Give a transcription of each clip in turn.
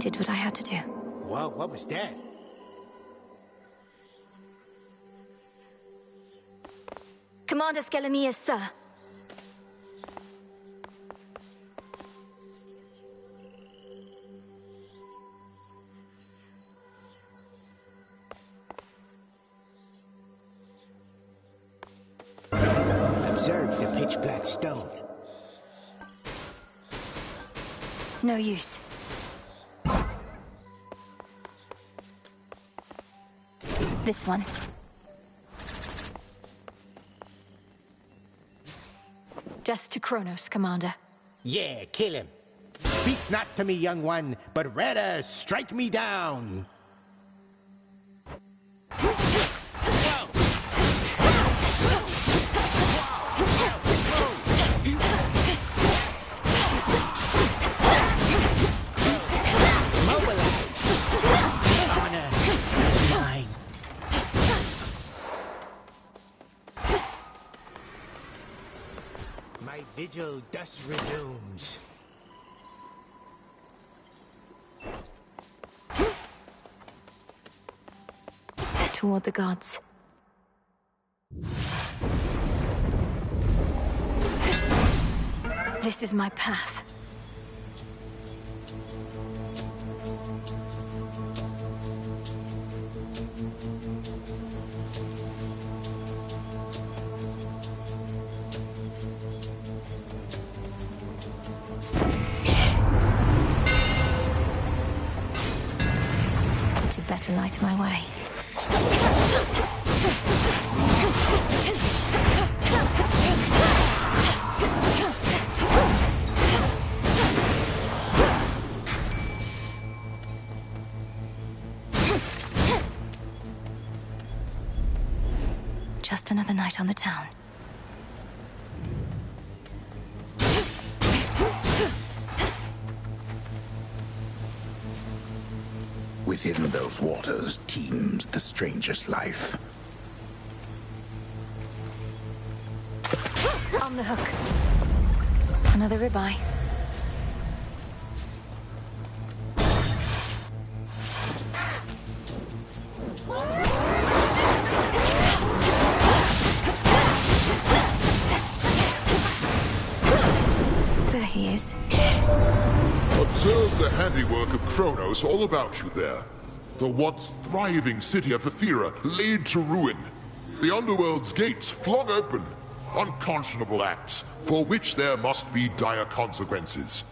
did what I had to do. What was that? Commander Skelemius, sir. Observe the pitch-black stone. No use. This one. Death to Kronos, Commander. Yeah, kill him. Speak not to me, young one, but rather strike me down. My vigil thus resumes. Toward the gods. This is my path. To better light my way. Just another night on the town. Within those waters teems the strangest life. On the hook. Another ribeye. There he is. Observe the handiwork of Kronos all about you there. The once thriving city of Ephyra laid to ruin. The underworld's gates flung open. Unconscionable acts, for which there must be dire consequences.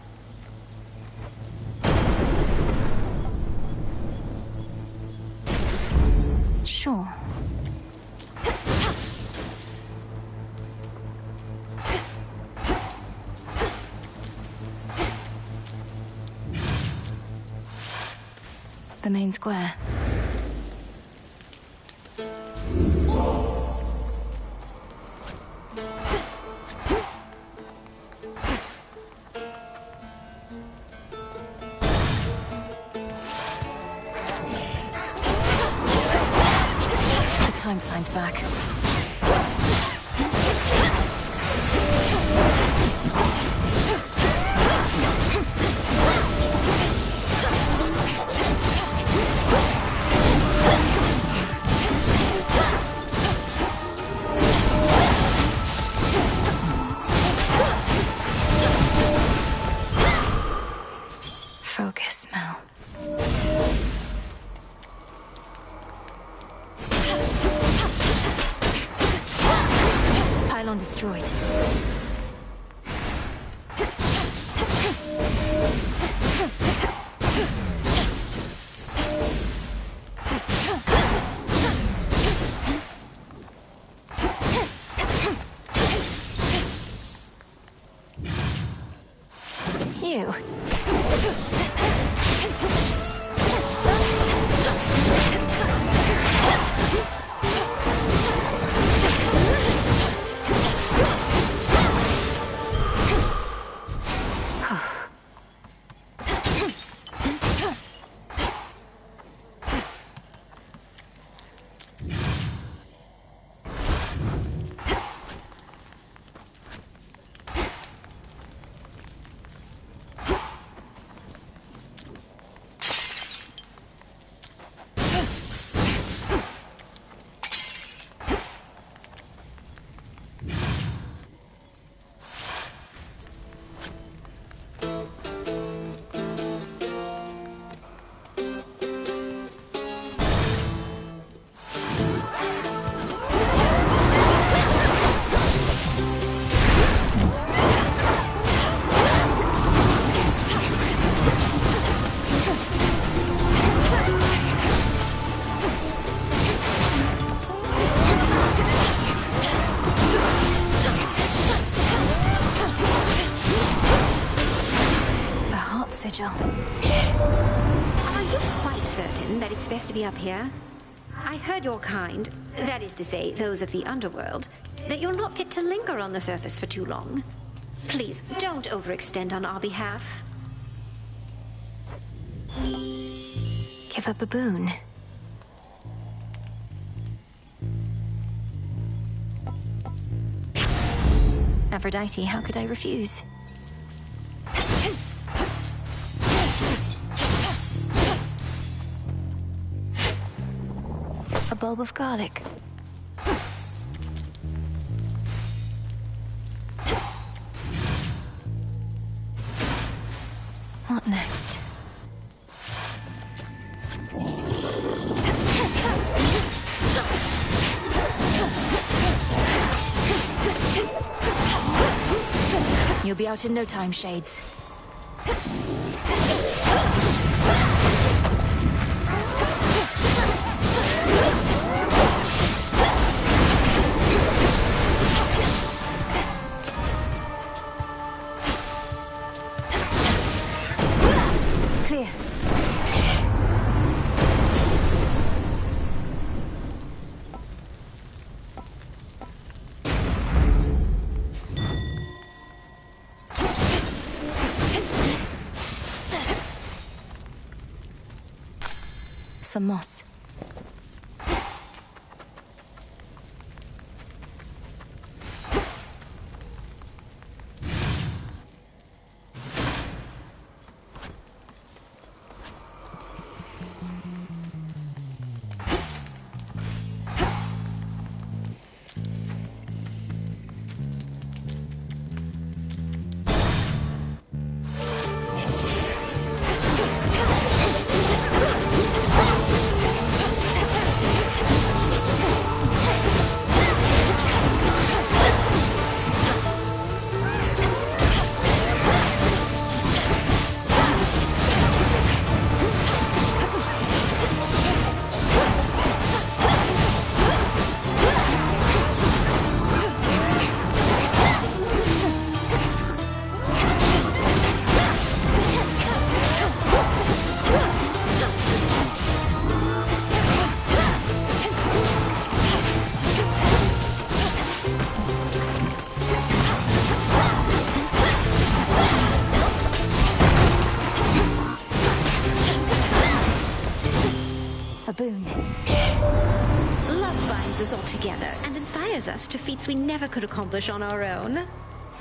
Sure. The main square. The time sign's back. Focus, Mel. Pylon destroyed. You. that it's best to be up here? I heard your kind, that is to say, those of the underworld, that you're not fit to linger on the surface for too long. Please, don't overextend on our behalf. Give up a boon. Aphrodite, how could I refuse? A bulb of garlic. What next? You'll be out in no time, Shades. Clear. Some moss. A boon. Love binds us all together and inspires us to feats we never could accomplish on our own.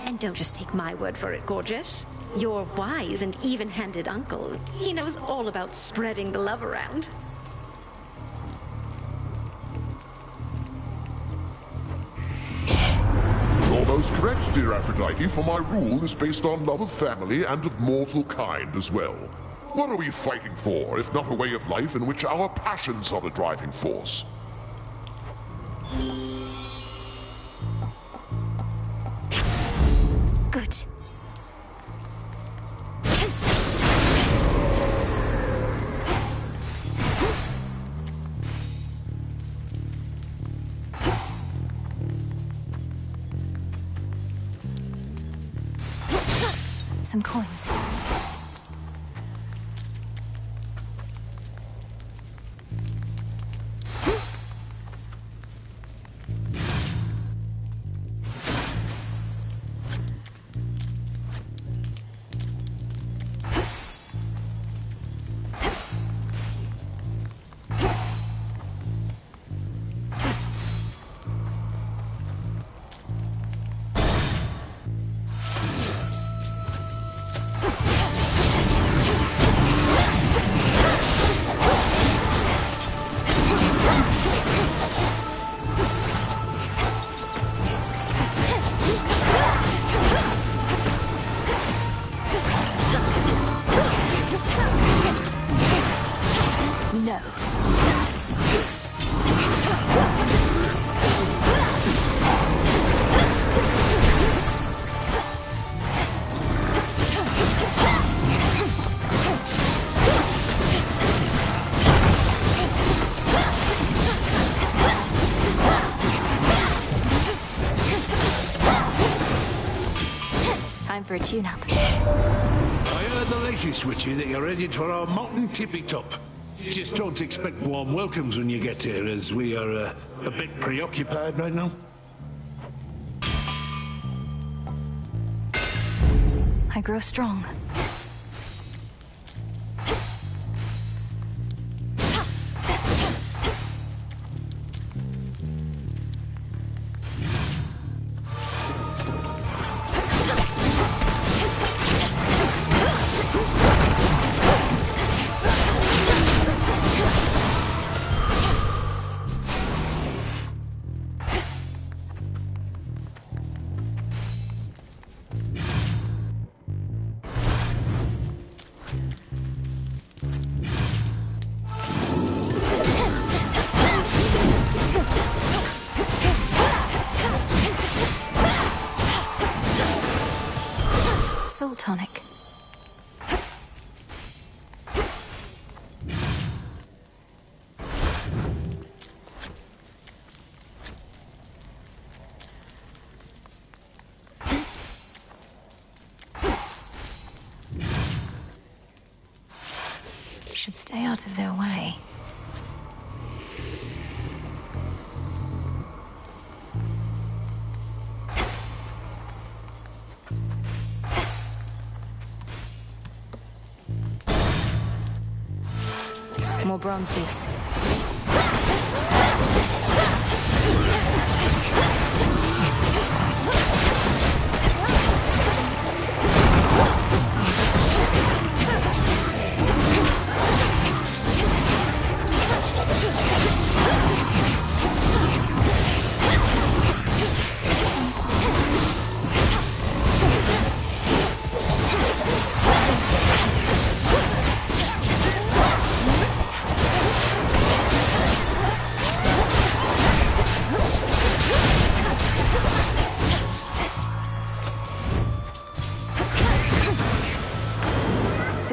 And don't just take my word for it, gorgeous. Your wise and even-handed uncle, he knows all about spreading the love around. You're most correct, dear Aphrodite, for my rule is based on love of family and of mortal kind as well. What are we fighting for, if not a way of life in which our passions are the driving force? Good. Some coins. No. Time for a tune-up. I heard the latest, Witchy, that you're headed for our mountain tippy top. Just don't expect warm welcomes when you get here, as we are a bit preoccupied right now. I grow strong. Soul tonic. Should stay out of their way. More bronze beaks.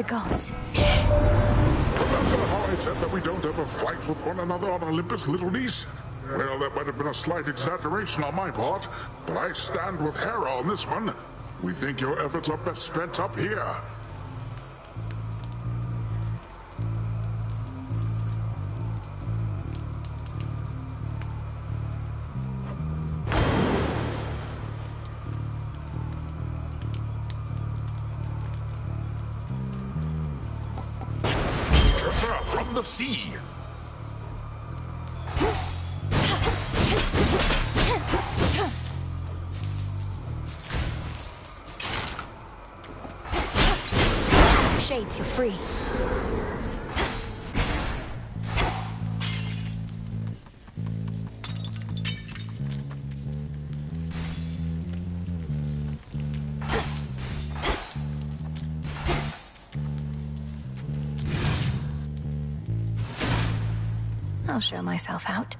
Gods. Remember how I said that we don't ever fight with one another on Olympus, little niece? Well, that might have been a slight exaggeration on my part, but I stand with Hera on this one. We think your efforts are best spent up here. From the sea. Shades, you're free. I'll show myself out.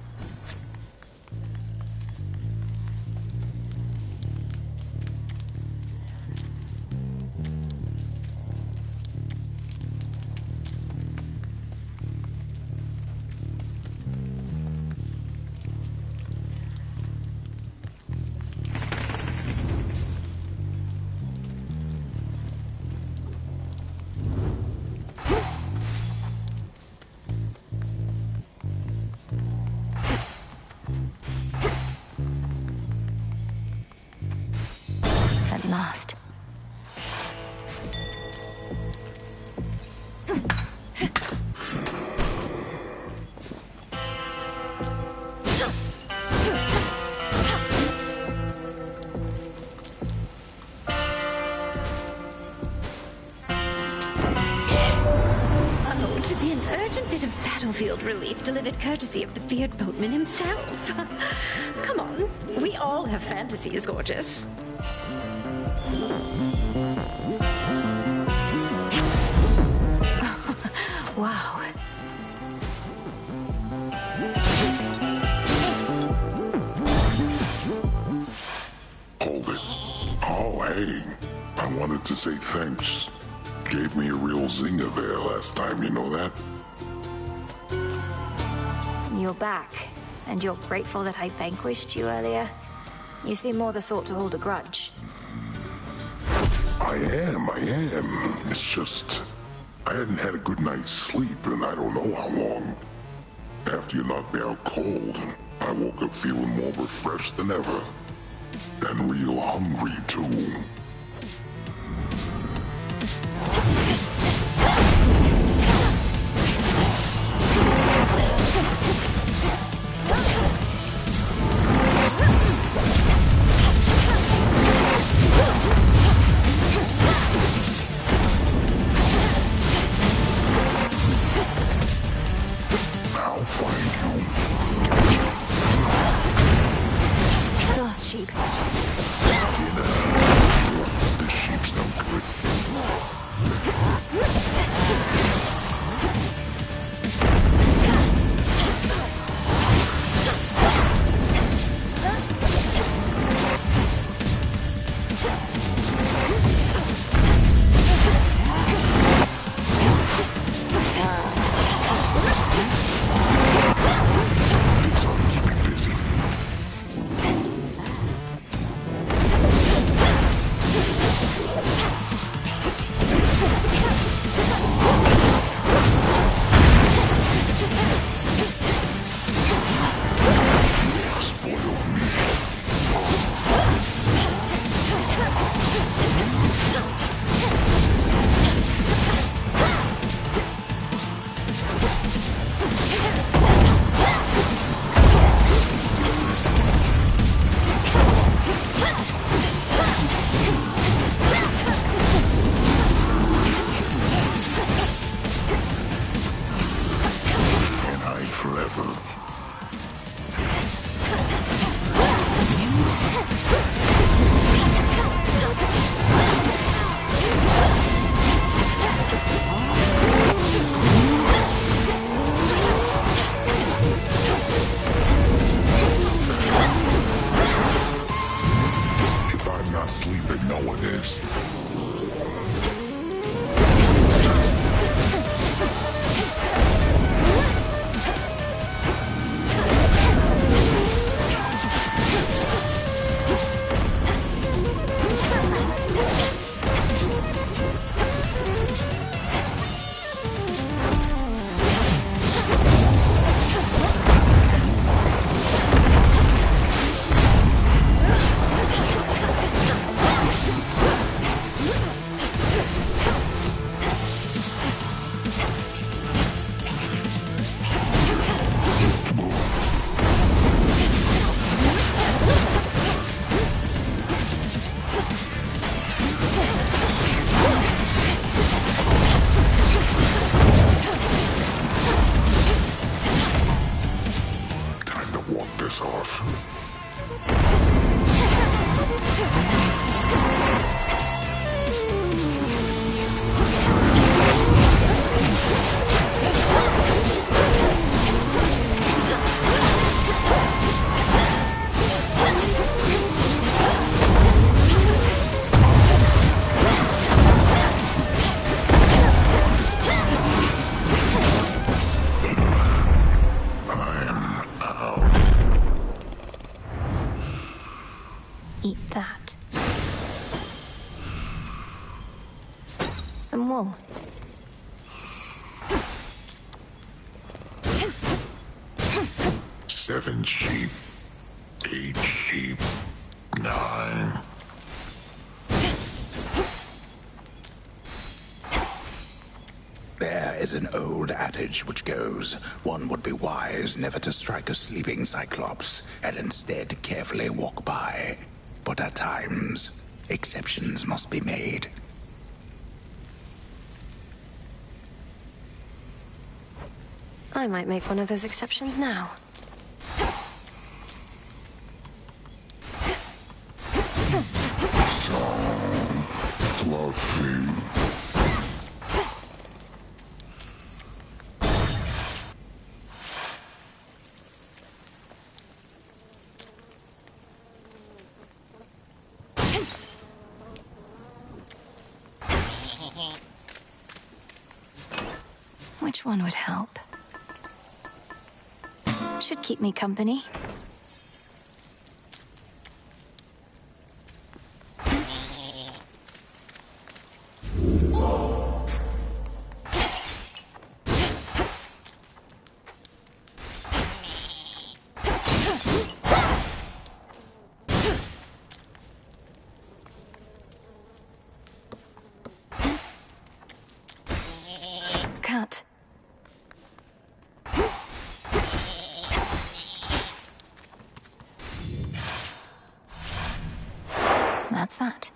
At last. Oh, to be an urgent bit of battlefield relief delivered courtesy of the feared boatman himself. Come on, we all have fantasies, gorgeous. Wow. Hold it. Oh, hey. I wanted to say thanks. Gave me a real zinger there last time, you know that? You're back, and you're grateful that I vanquished you earlier? You seem more the sort to hold a grudge. I am. It's just... I hadn't had a good night's sleep in I don't know how long. After you knocked me out cold, I woke up feeling more refreshed than ever. And real hungry, too. I'll find you. Lost sheep. The sheep's no good. This ought to keep me busy. And hide forever. If I'm not sleeping, no one is. Time to walk this off. I'm out. Eat that. Some wool. Seven sheep. 8 sheep. 9. There is an old adage which goes, one would be wise never to strike a sleeping cyclops, and instead carefully walk by. But at times, exceptions must be made. I might make one of those exceptions now. So fluffy. Which one would help? Should keep me company. That's that.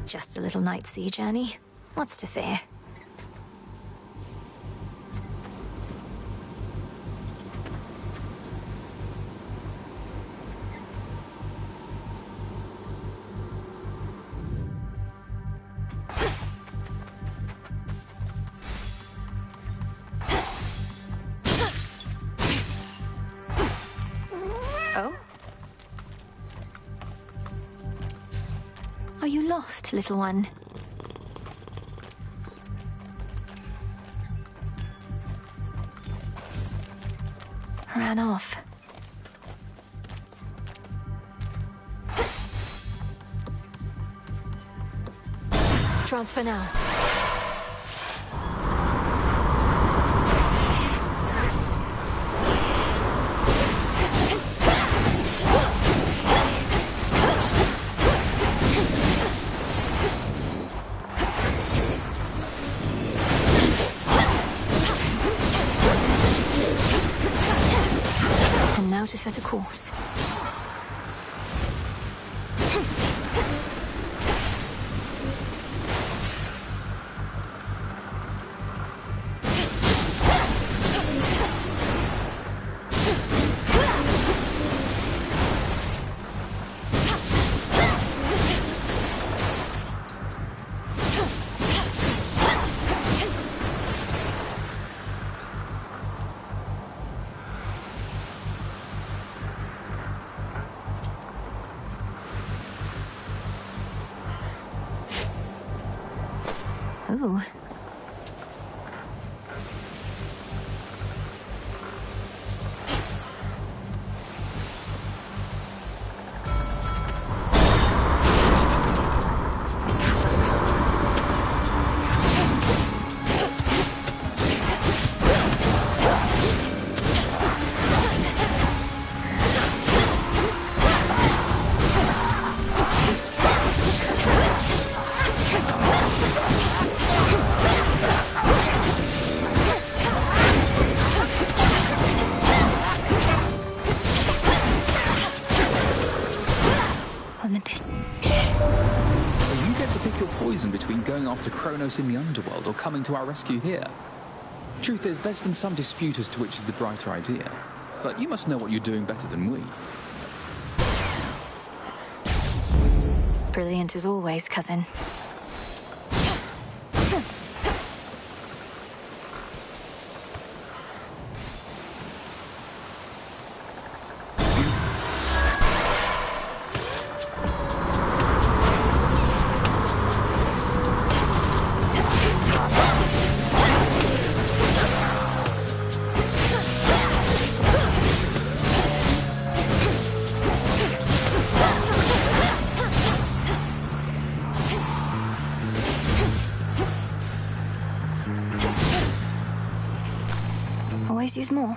Just a little night sea journey. What's to fear? Oh? Are you lost, little one? Ran off. Transfer now. And now to set a course. Ooh. Olympus. So you get to pick your poison between going after Kronos in the underworld or coming to our rescue here. Truth is, there's been some dispute as to which is the brighter idea. But you must know what you're doing better than we. Brilliant as always, cousin. Always use more.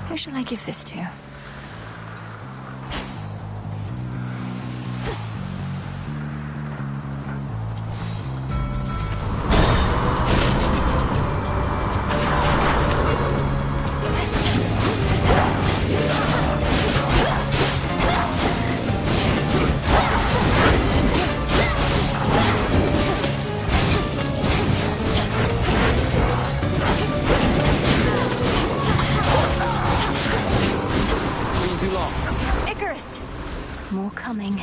Who shall I give this to? Icarus! More coming.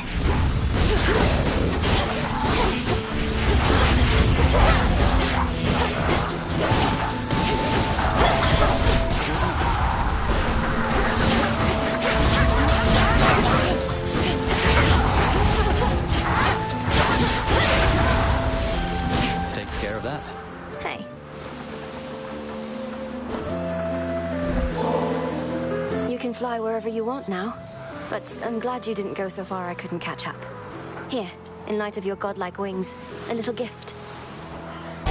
Takes care of that. Hey. You can fly wherever you want now. But I'm glad you didn't go so far I couldn't catch up. Here, in light of your godlike wings, a little gift.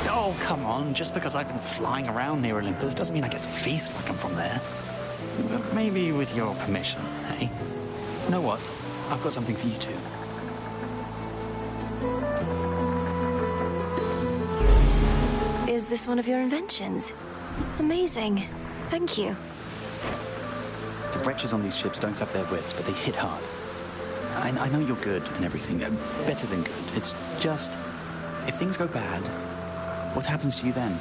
Oh, come on. Just because I've been flying around near Olympus doesn't mean I get to feast like I'm from there. But maybe with your permission, eh? You know what? I've got something for you too. Is this one of your inventions? Amazing. Thank you. The wretches on these ships don't have their wits, but they hit hard. I know you're good and everything, better than good. It's just, if things go bad, what happens to you then?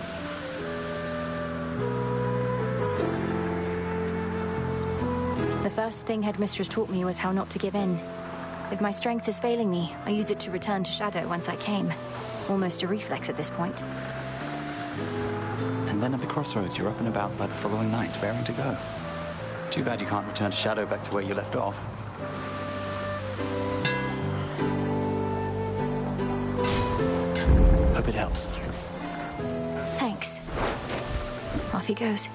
The first thing Headmistress taught me was how not to give in. If my strength is failing me, I use it to return to Shadow whence I came. Almost a reflex at this point. And then at the crossroads, you're up and about by the following night, raring to go. Too bad you can't return to Shadow back to where you left off. Hope it helps. Thanks. Off he goes.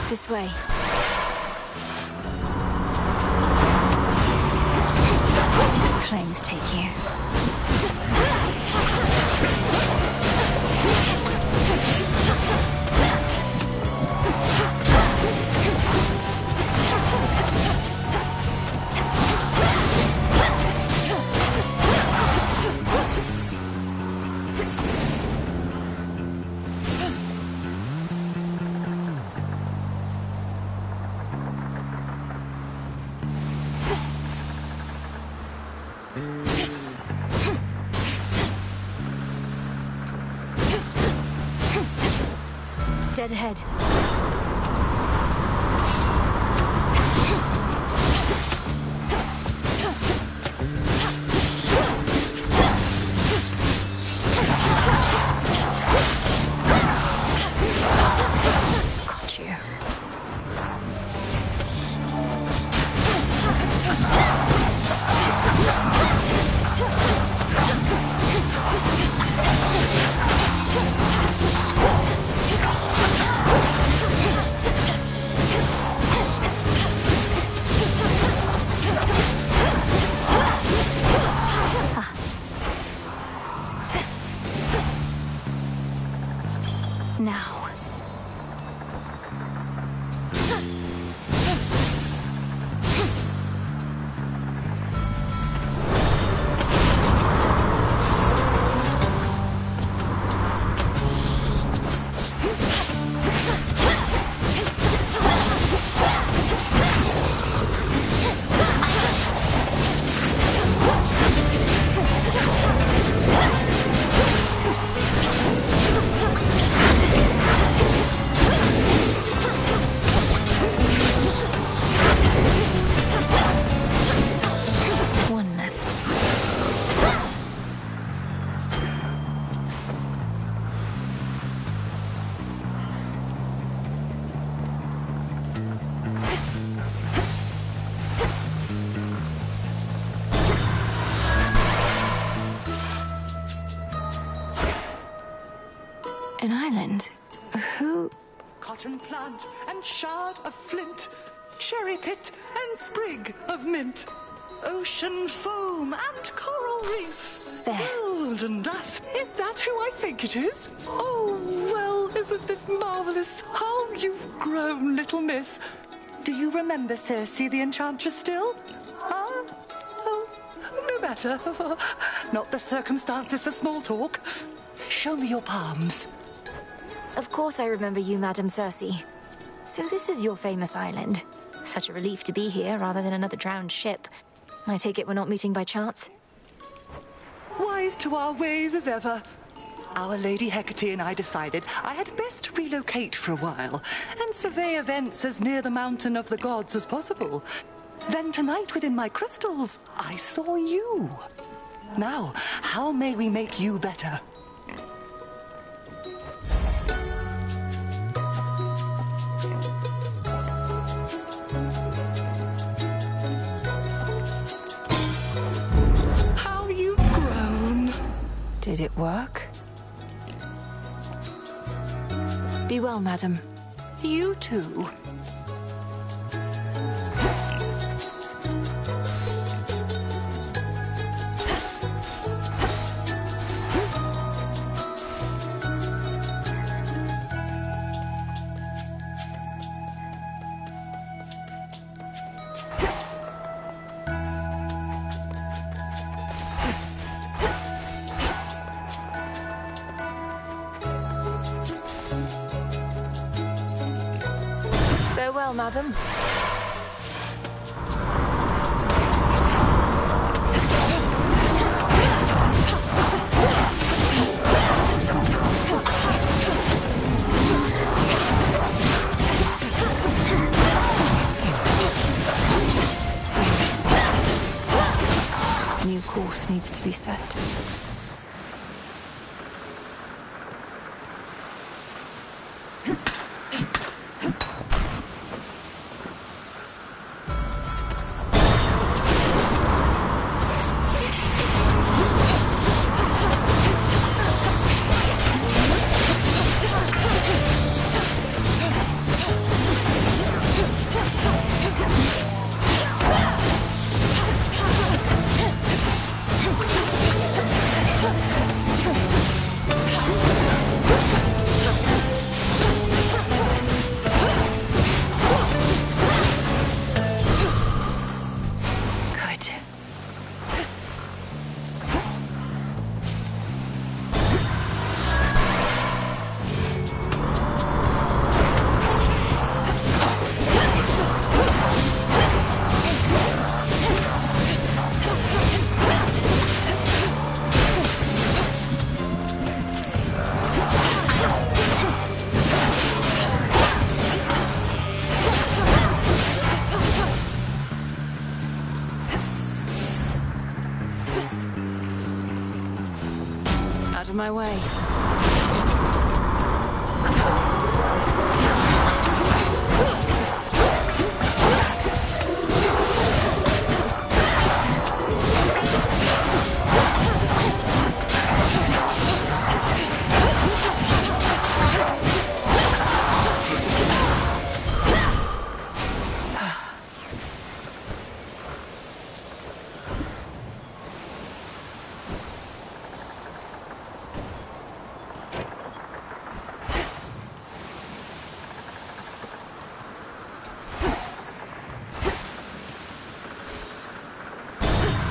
This way. Flames take you. Dead ahead. Got you. Now. An island? Who? Cotton plant and shard of flint, cherry pit and sprig of mint, ocean foam and coral reef, There. golden dust. Is that who I think it is? Oh, well, isn't this marvelous? How you've grown, little miss. Do you remember Circe the Enchantress still? Huh? Oh, no matter. Not the circumstances for small talk. Show me your palms. Of course I remember you, Madame Circe. So this is your famous island. Such a relief to be here rather than another drowned ship. I take it we're not meeting by chance? Wise to our ways as ever. Our Lady Hecate and I decided I had best relocate for a while and survey events as near the Mountain of the Gods as possible. Then tonight within my crystals, I saw you. Now, how may we make you better? How you've grown. Did it work? Be well, madam. You too. Farewell, madam. New course needs to be set. Out of my way.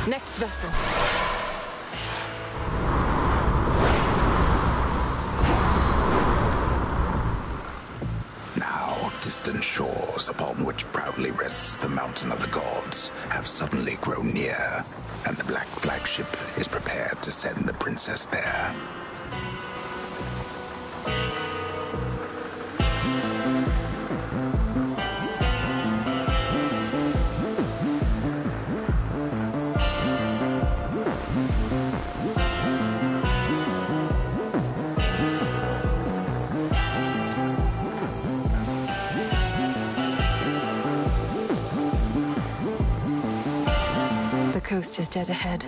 Next vessel. Now, distant shores upon which proudly rests the Mountain of the Gods have suddenly grown near, and the Black Flagship is prepared to send the princess there. The coast is dead ahead.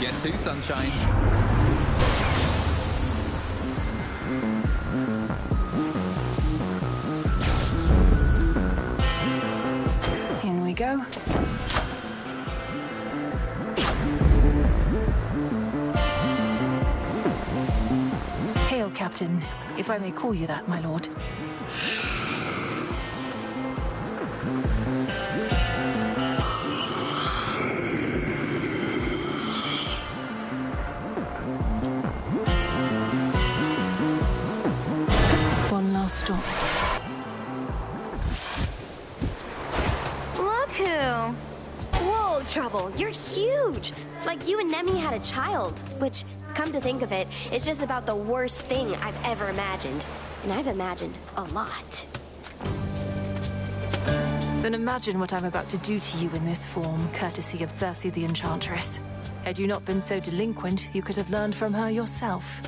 Guess who, sunshine? In we go. Captain, if I may call you that, my lord. One last stop. Look who! Whoa, Trouble, you're huge! Like you and Nemi had a child, which, come to think of it, is just about the worst thing I've ever imagined. And I've imagined a lot. Then imagine what I'm about to do to you in this form, courtesy of Cersei the Enchantress. Had you not been so delinquent, you could have learned from her yourself.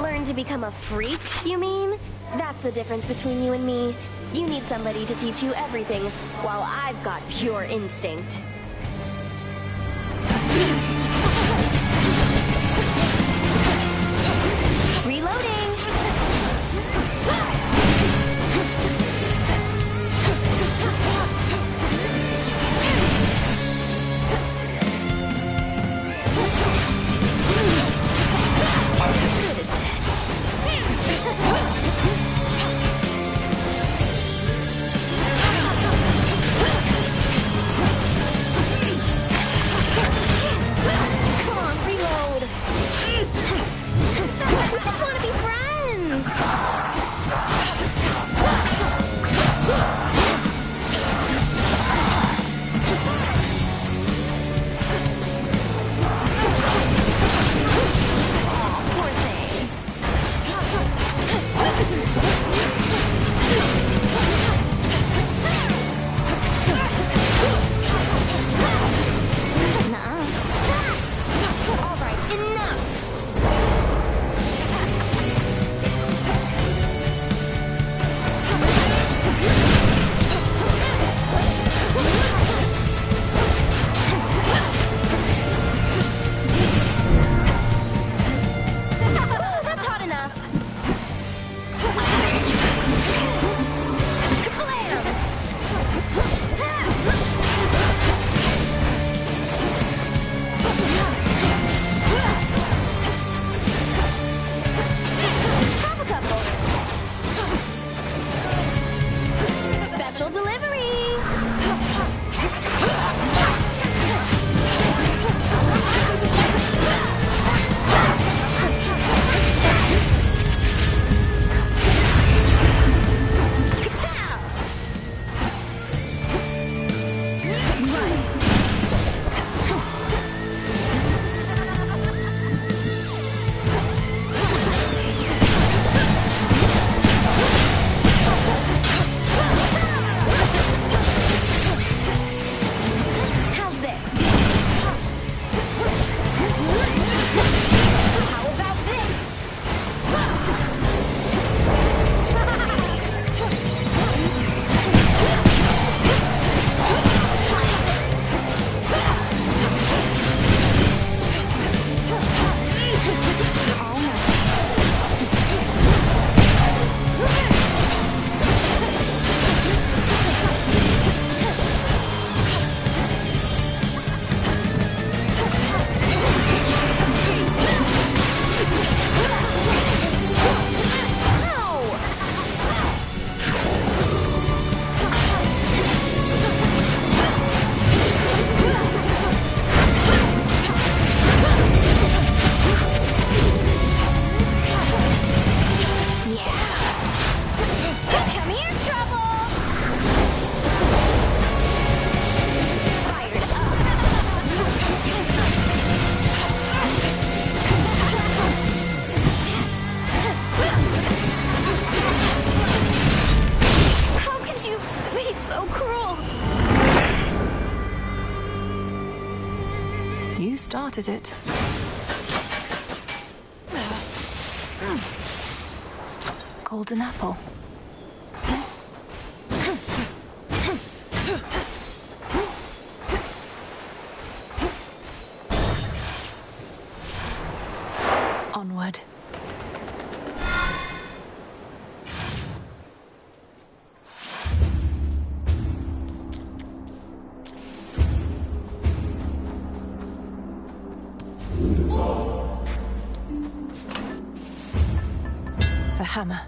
Learn to become a freak, you mean? That's the difference between you and me. You need somebody to teach you everything, while I've got pure instinct. Reloading! Good as dead. Come on, reload. We just want to be friends. Poor thing. Nuh-uh. All right, enough. That's hot enough. Have a couple. Special delivery. How's this? How about this? Come here, Trouble! Fired up. How could you be so cruel? You started it. Golden apple. Onward. hammer.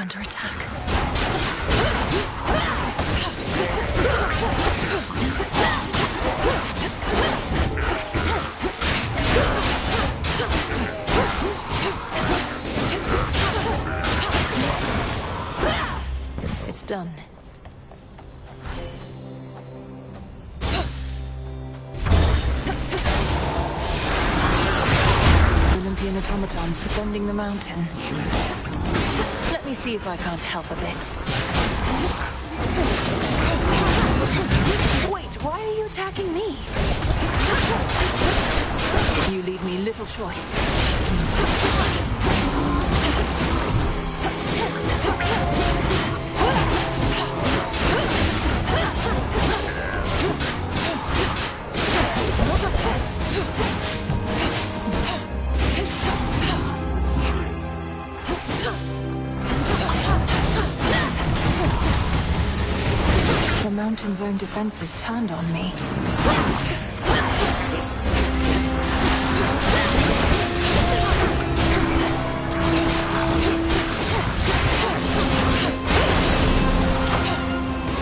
Under attack. It's done. Olympian automatons defending the mountain. Let me see if I can't help a bit. Wait, why are you attacking me? You leave me little choice. The mountain's own defenses turned on me.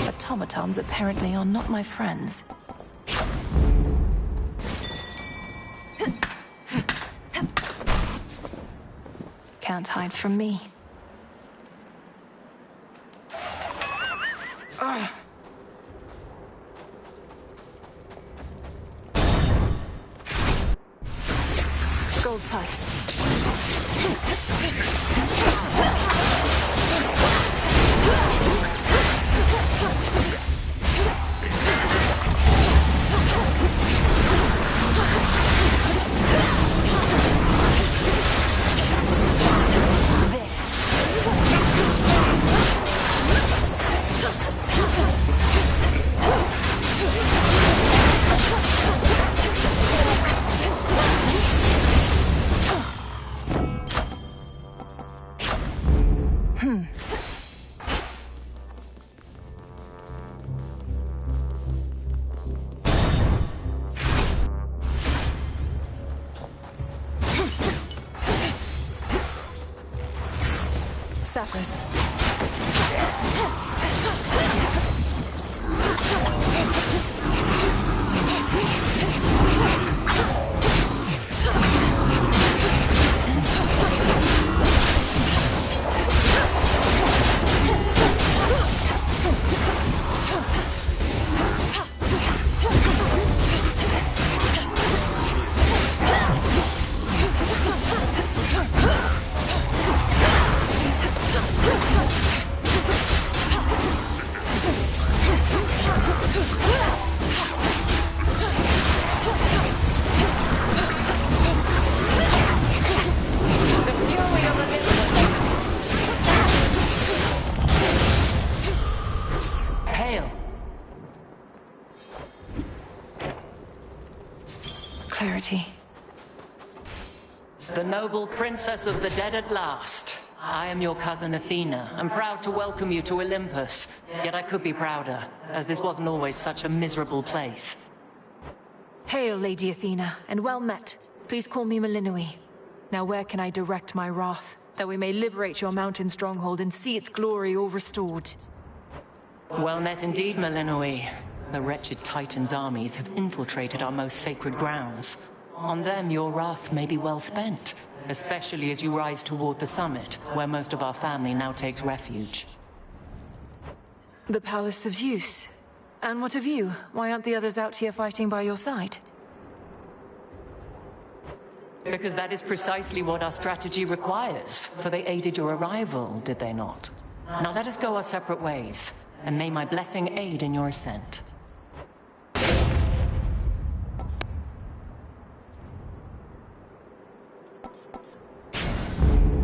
Automatons apparently are not my friends. Can't hide from me. Gold pipes. Sappers. clarity. The noble princess of the dead at last. I am your cousin Athena. I'm proud to welcome you to Olympus. Yet I could be prouder, as this wasn't always such a miserable place. Hail, Lady Athena, and well met. Please call me Melinoi. Now where can I direct my wrath, that we may liberate your mountain stronghold and see its glory all restored? Well met indeed, Melinoi. The wretched Titan's armies have infiltrated our most sacred grounds. On them, your wrath may be well spent, especially as you rise toward the summit, where most of our family now takes refuge. The Palace of Zeus. And what of you? Why aren't the others out here fighting by your side? Because that is precisely what our strategy requires, for they aided your arrival, did they not? Now let us go our separate ways, and may my blessing aid in your ascent.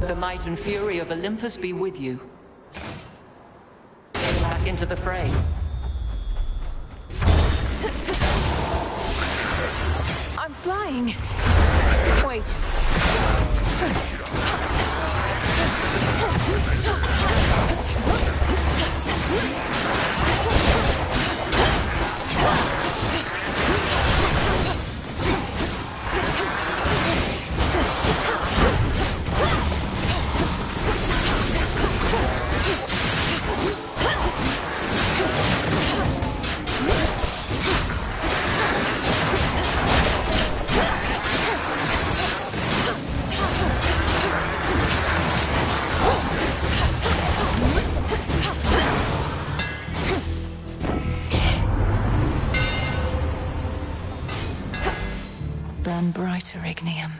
The might and fury of Olympus be with you. Back into the fray. I'm flying. Wait. Burn brighter, Ignium.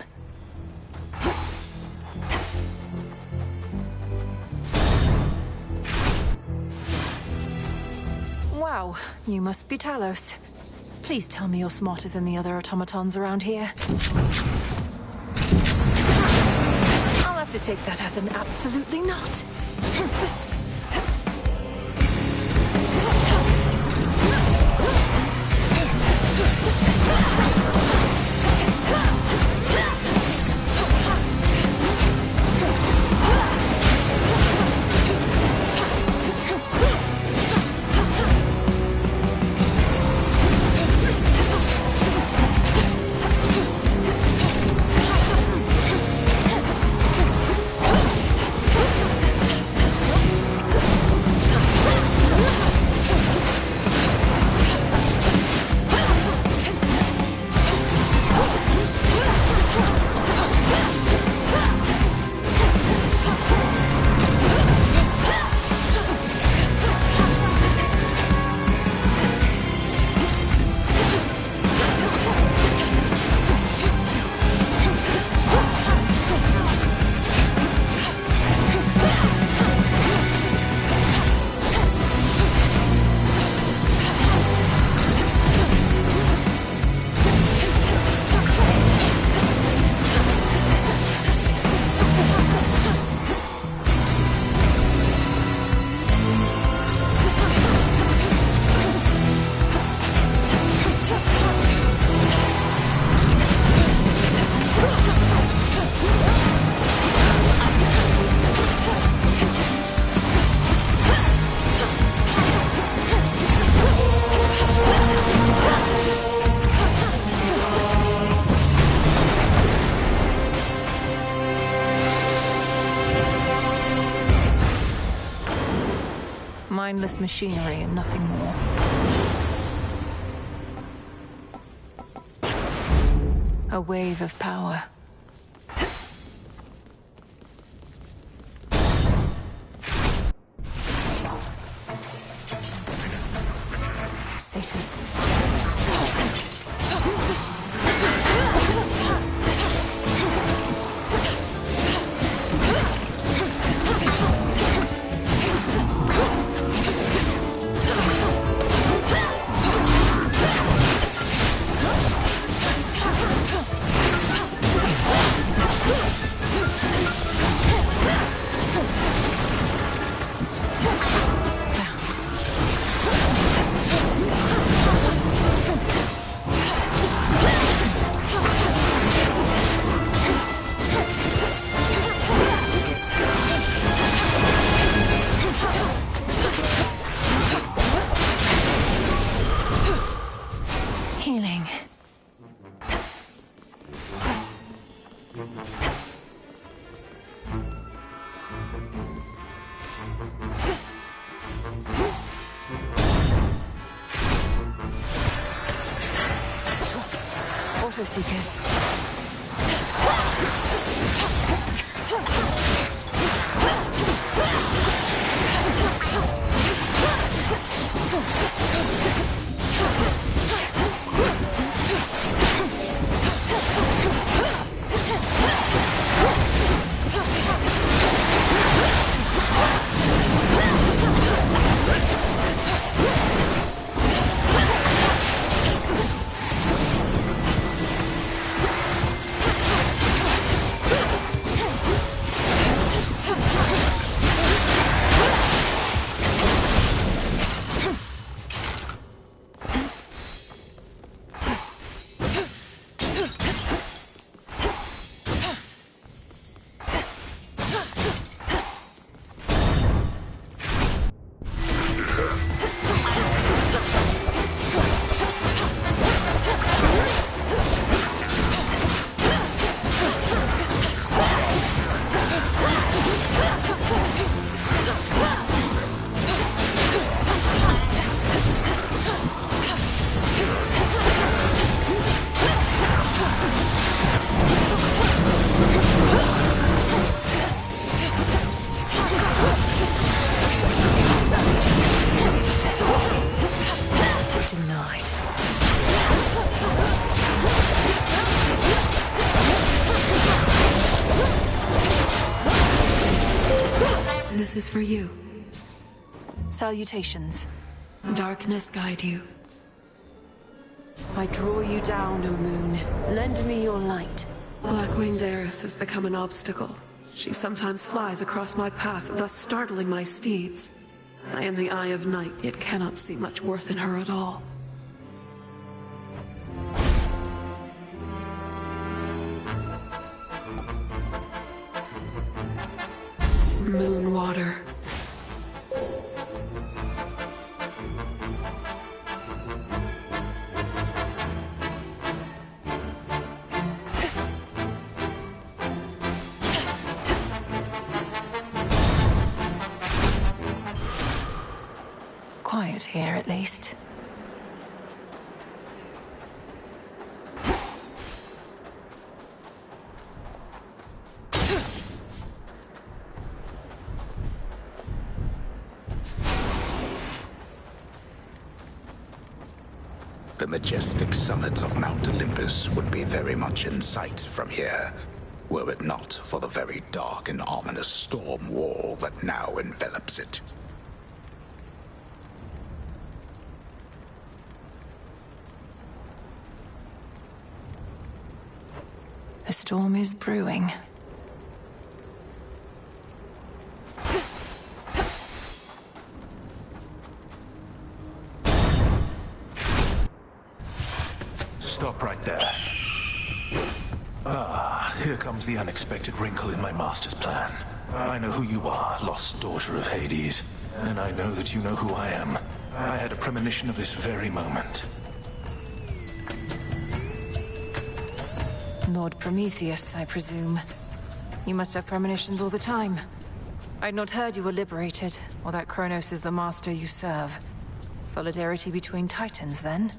Wow, you must be Talos. Please tell me you're smarter than the other automatons around here. I'll have to take that as an absolutely not. Mindless machinery and nothing more. A wave of power. Satyrs. Bound. Auto Seekers. This is for you. Salutations. Darkness guide you. I draw you down, O moon. Lend me your light. Blackwinged Eris has become an obstacle. She sometimes flies across my path, thus startling my steeds. I am the Eye of Night, yet cannot see much worth in her at all. Moonwater. Quiet here, at least. The majestic summit of Mount Olympus would be very much in sight from here, were it not for the very dark and ominous storm wall that now envelops it. A storm is brewing. Stop right there. Ah, here comes the unexpected wrinkle in my master's plan. I know who you are, lost daughter of Hades, and I know that you know who I am. I had a premonition of this very moment. Lord Prometheus, I presume. You must have premonitions all the time. I'd not heard you were liberated, or that Kronos is the master you serve. Solidarity between titans, then?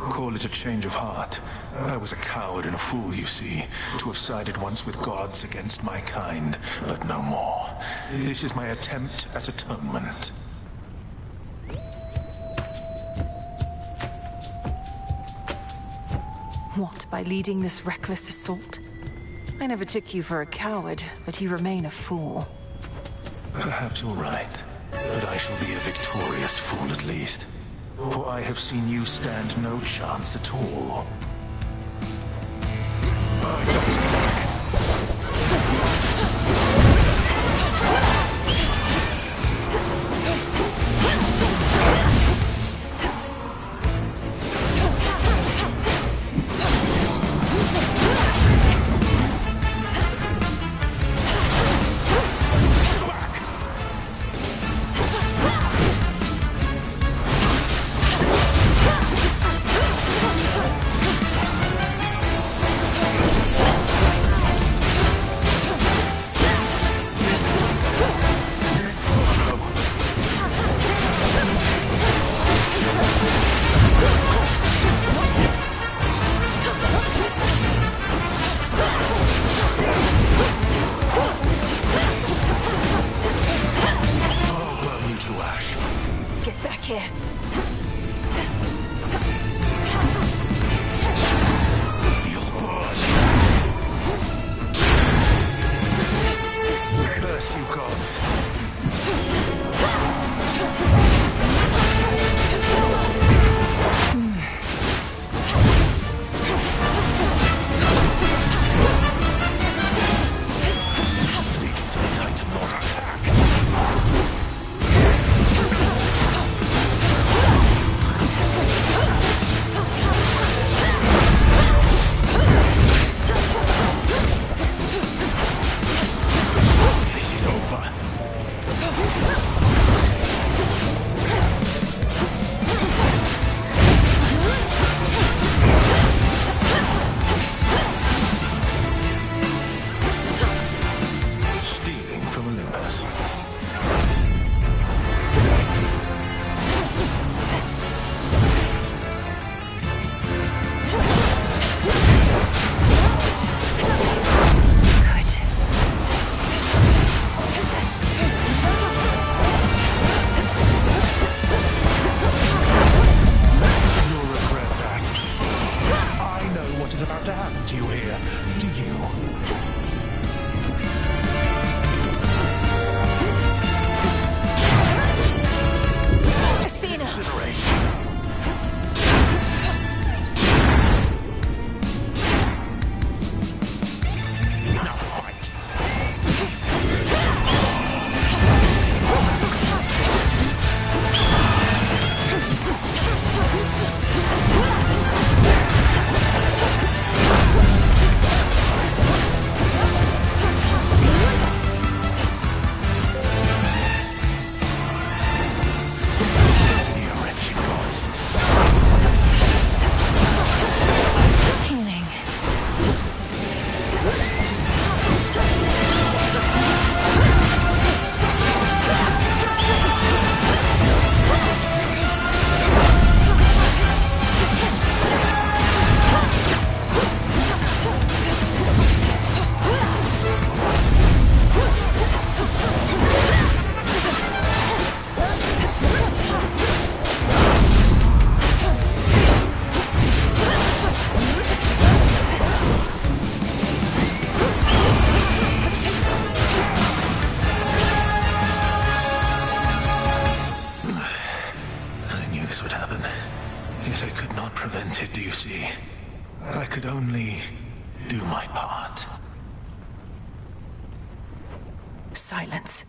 Call it a change of heart. I was a coward and a fool, you see, to have sided once with gods against my kind, but no more. This is my attempt at atonement. What, by leading this reckless assault? I never took you for a coward, but you remain a fool. Perhaps you're right, but I shall be a victorious fool at least. For I have seen you stand no chance at all. Items attack. Get back here. Curse you, gods. Silence.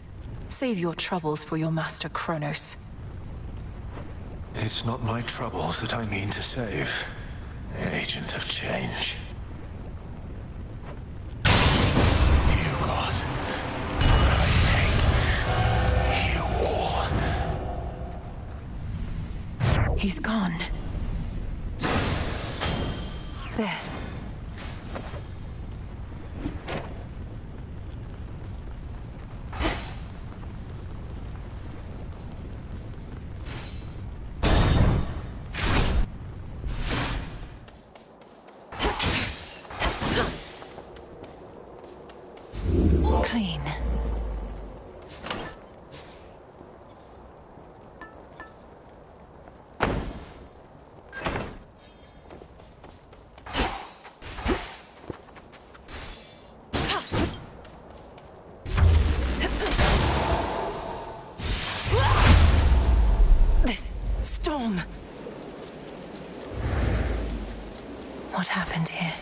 Save your troubles for your master Kronos. It's not my troubles that I mean to save, Agent of Change. You God, I hate you all. He's gone. There. Clean. This storm. What happened here?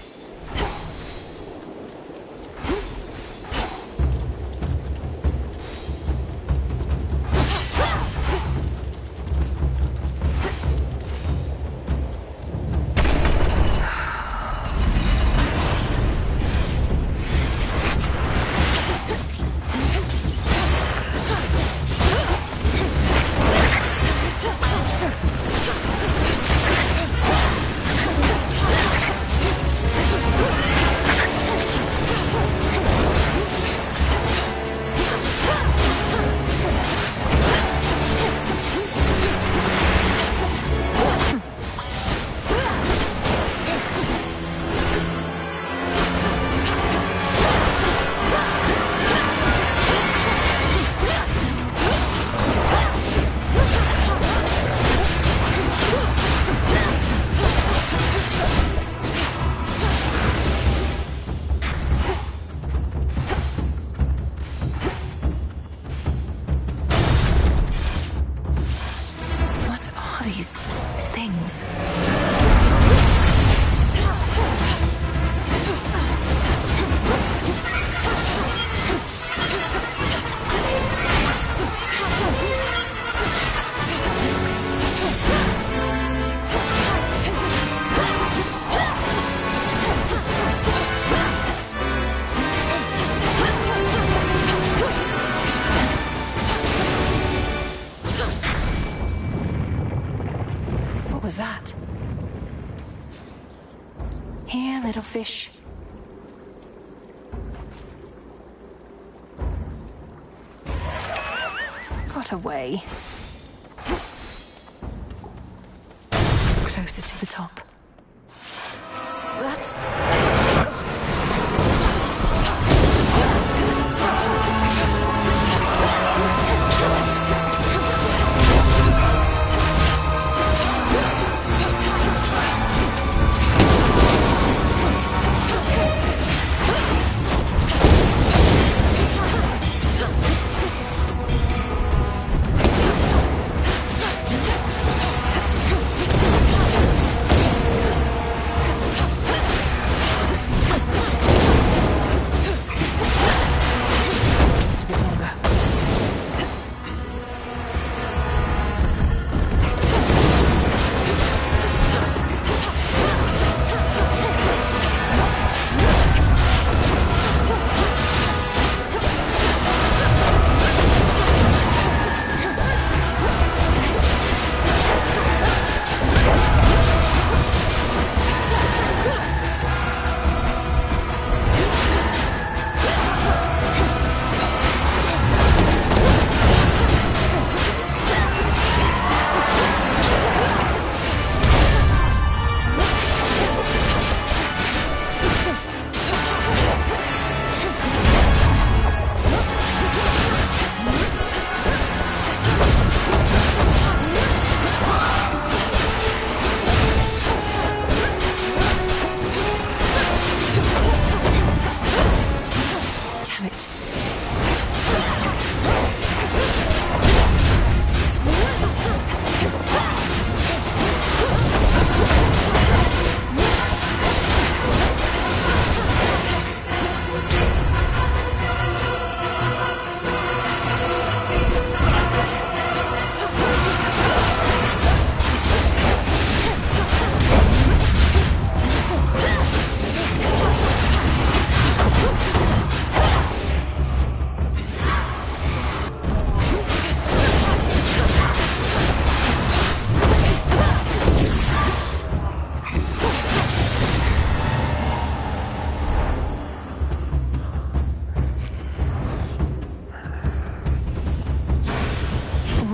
are these things? What was that? Here, little fish. Got away. Closer to the top. That's...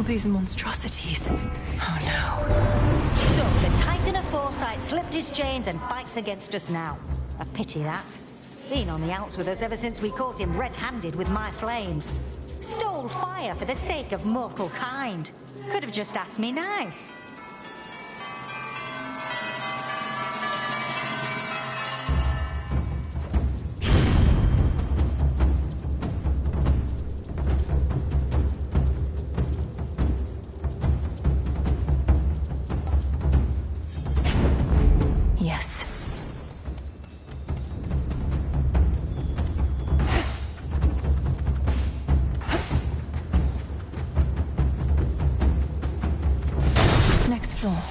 These monstrosities. Oh no. So, the Titan of Foresight slipped his chains and fights against us now. A pity that. Been on the outs with us ever since we caught him red-handed with my flames. Stole fire for the sake of mortal kind. Could have just asked me nice. Yes. Next floor.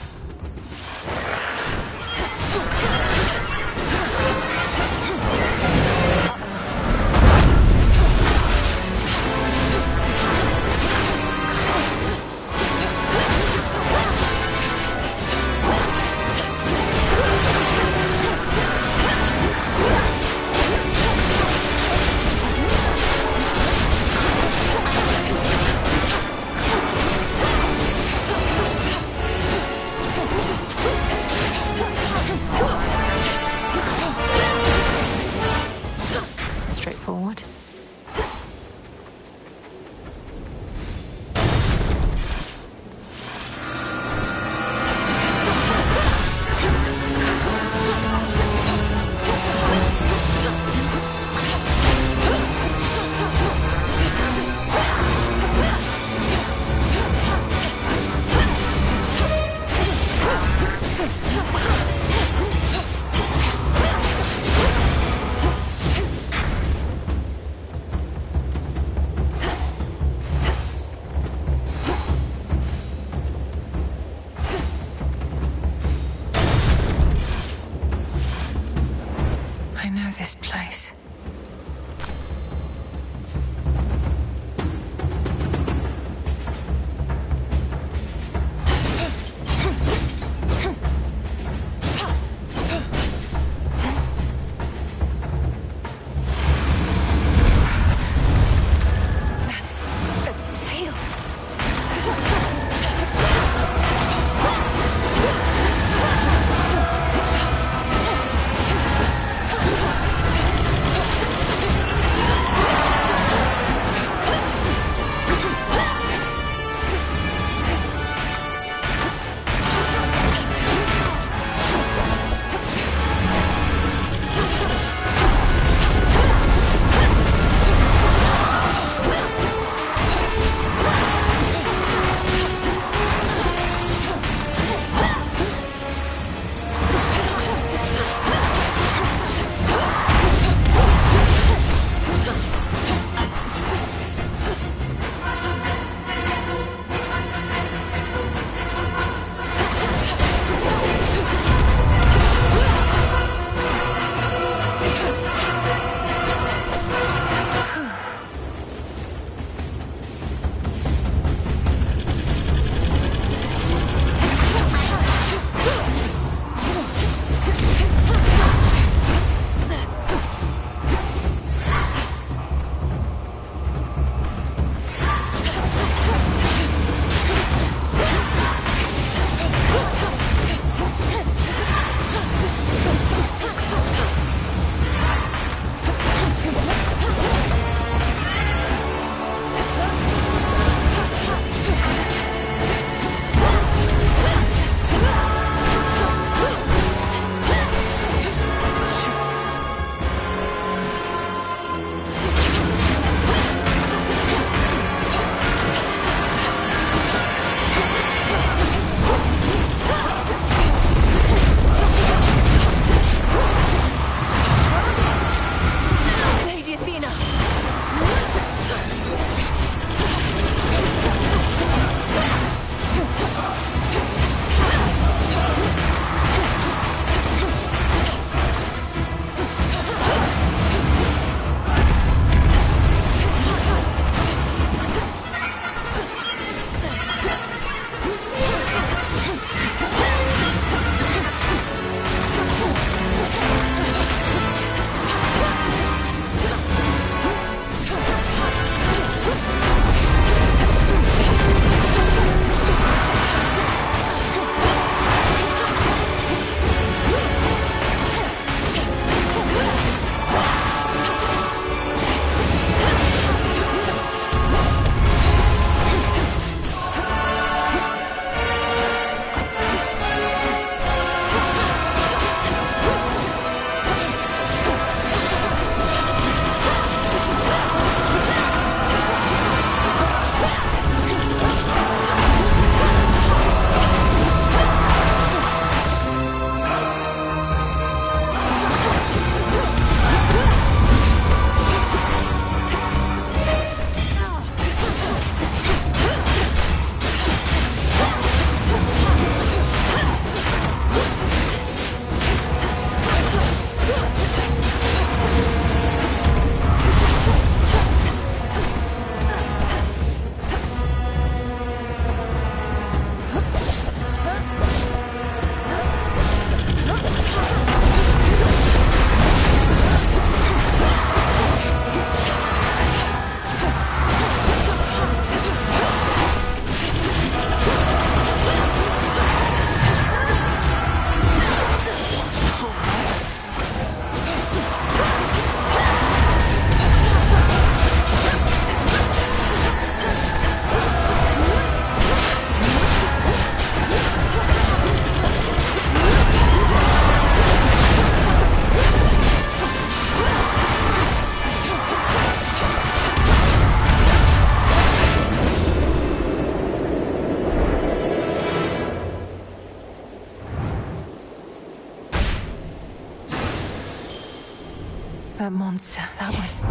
That monster, that was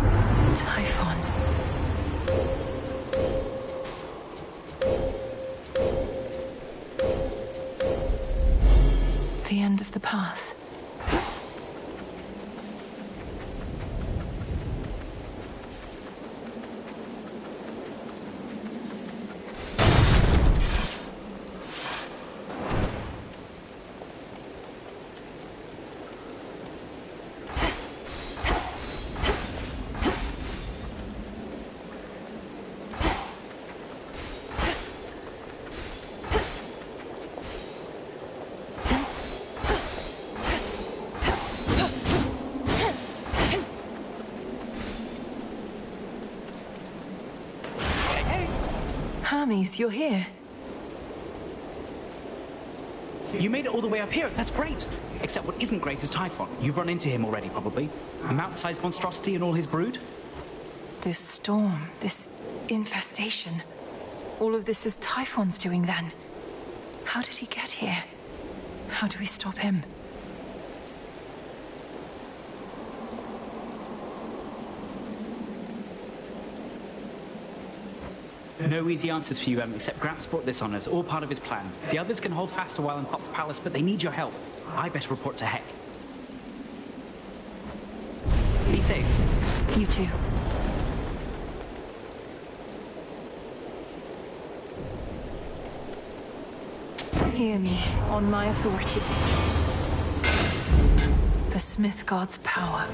Typhon. The end of the path. Hermes, you're here. You made it all the way up here. That's great. Except what isn't great is Typhon. You've run into him already, probably. A mountain-sized monstrosity and all his brood? This storm, this infestation. All of this is Typhon's doing then. How did he get here? How do we stop him? No easy answers for you, except Gramps brought this on us, all part of his plan. The others can hold fast a while in Pop's palace, but they need your help. I better report to Heck. Be safe. You too. Hear me, on my authority. The Smith God's power.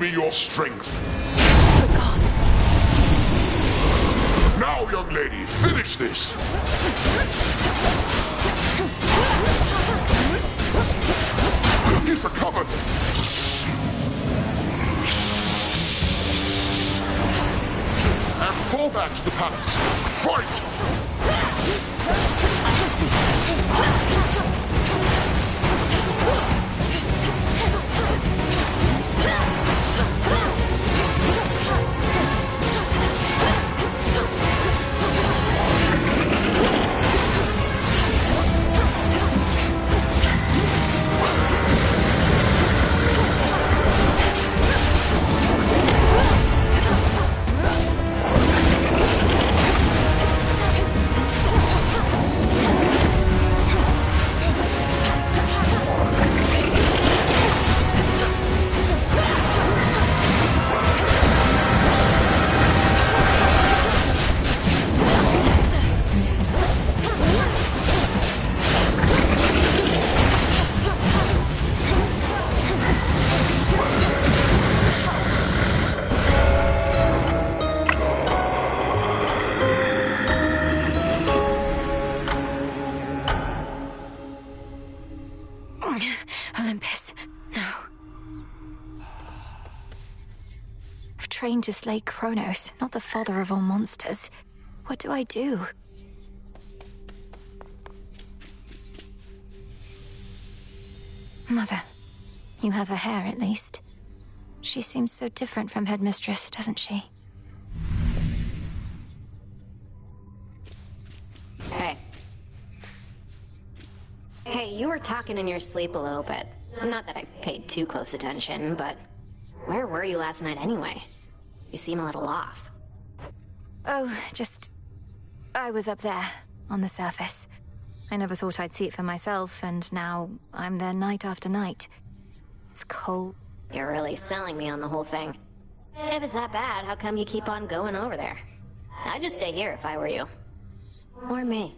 me your strength. The gods. Now, young lady, finish this! He's recovered! And fall back to the palace. Fight! Olympus, no. I've trained to slay Kronos, not the father of all monsters. What do I do? Mother, you have her hair at least. She seems so different from Headmistress, doesn't she? Hey. Hey, you were talking in your sleep a little bit. Not that I paid too close attention, but where were you last night anyway? You seem a little off. Oh, I was up there, on the surface. I never thought I'd see it for myself, and now I'm there night after night. It's cold. You're really selling me on the whole thing. If it's that bad, how come you keep on going over there? I'd just stay here if I were you. Or me.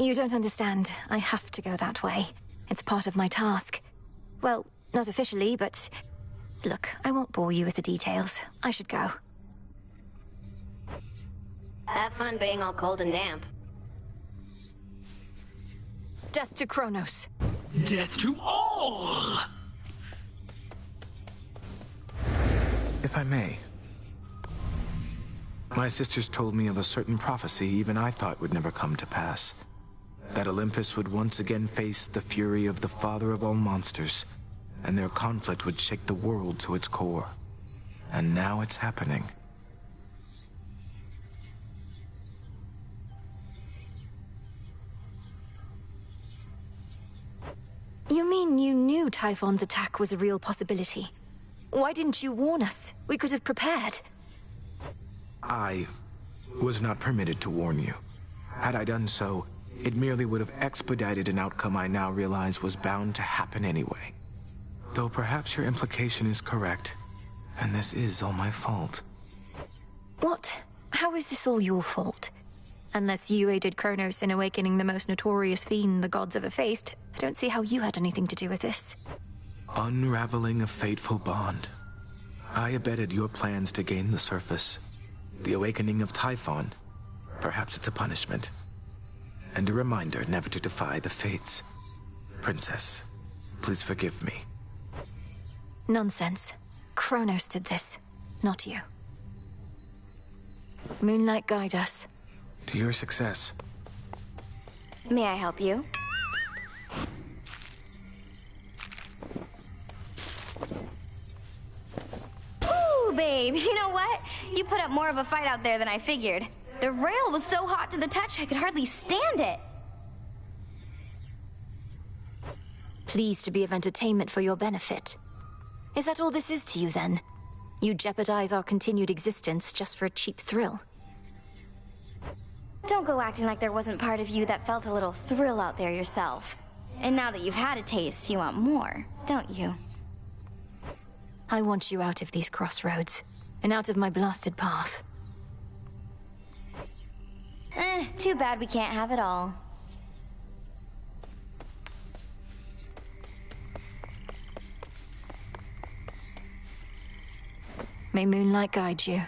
You don't understand. I have to go that way. It's part of my task. Well, not officially, but... Look, I won't bore you with the details. I should go. Have fun being all cold and damp. Death to Kronos. Death to all! If I may. My sisters told me of a certain prophecy even I thought would never come to pass. That Olympus would once again face the fury of the father of all monsters, and their conflict would shake the world to its core. And now it's happening. You mean you knew Typhon's attack was a real possibility? Why didn't you warn us? We could have prepared. I was not permitted to warn you. Had I done so, it merely would have expedited an outcome I now realize was bound to happen anyway. Though perhaps your implication is correct, and this is all my fault. What? How is this all your fault? Unless you aided Kronos in awakening the most notorious fiend the gods ever faced, I don't see how you had anything to do with this. Unraveling a fateful bond. I abetted your plans to gain the surface. The awakening of Typhon. Perhaps it's a punishment. And a reminder never to defy the fates. Princess, please forgive me. Nonsense. Kronos did this, not you. Moonlight, guide us. To your success. May I help you? Ooh, babe, you know what? You put up more of a fight out there than I figured. The rail was so hot to the touch I could hardly stand it. Pleased to be of entertainment for your benefit. Is that all this is to you, then? You jeopardize our continued existence just for a cheap thrill? Don't go acting like there wasn't part of you that felt a little thrill out there yourself. And now that you've had a taste, you want more, don't you? I want you out of these crossroads, and out of my blasted path. Too bad we can't have it all. May moonlight guide you.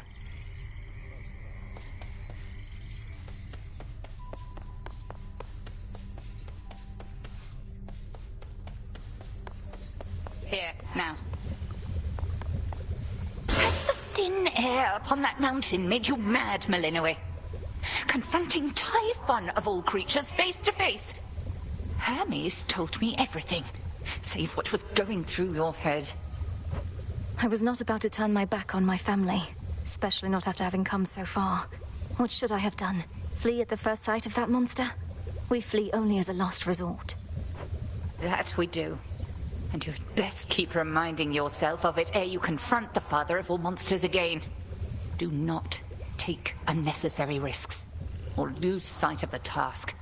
Here, now. Has the thin air upon that mountain made you mad, Melinoe? Confronting Typhon of all creatures face to face. Hermes told me everything, save what was going through your head. I was not about to turn my back on my family, especially not after having come so far. What should I have done? Flee at the first sight of that monster? We flee only as a last resort. That we do. And you'd best keep reminding yourself of it ere you confront the father of all monsters again. Do not take unnecessary risks, or lose sight of the task.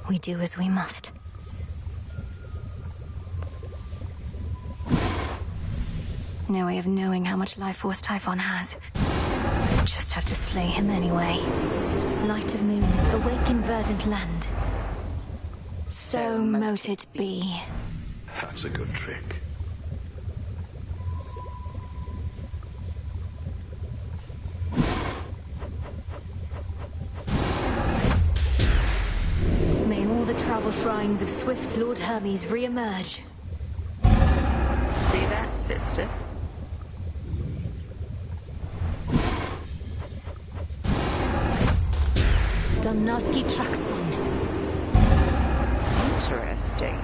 We do as we must. No way of knowing how much life force Typhon has. Just have to slay him anyway. Light of moon, awaken verdant land. So mote it be. That's a good trick. May all the travel shrines of swift Lord Hermes re-emerge. See that, sisters? Domnaski Traxon. Interesting.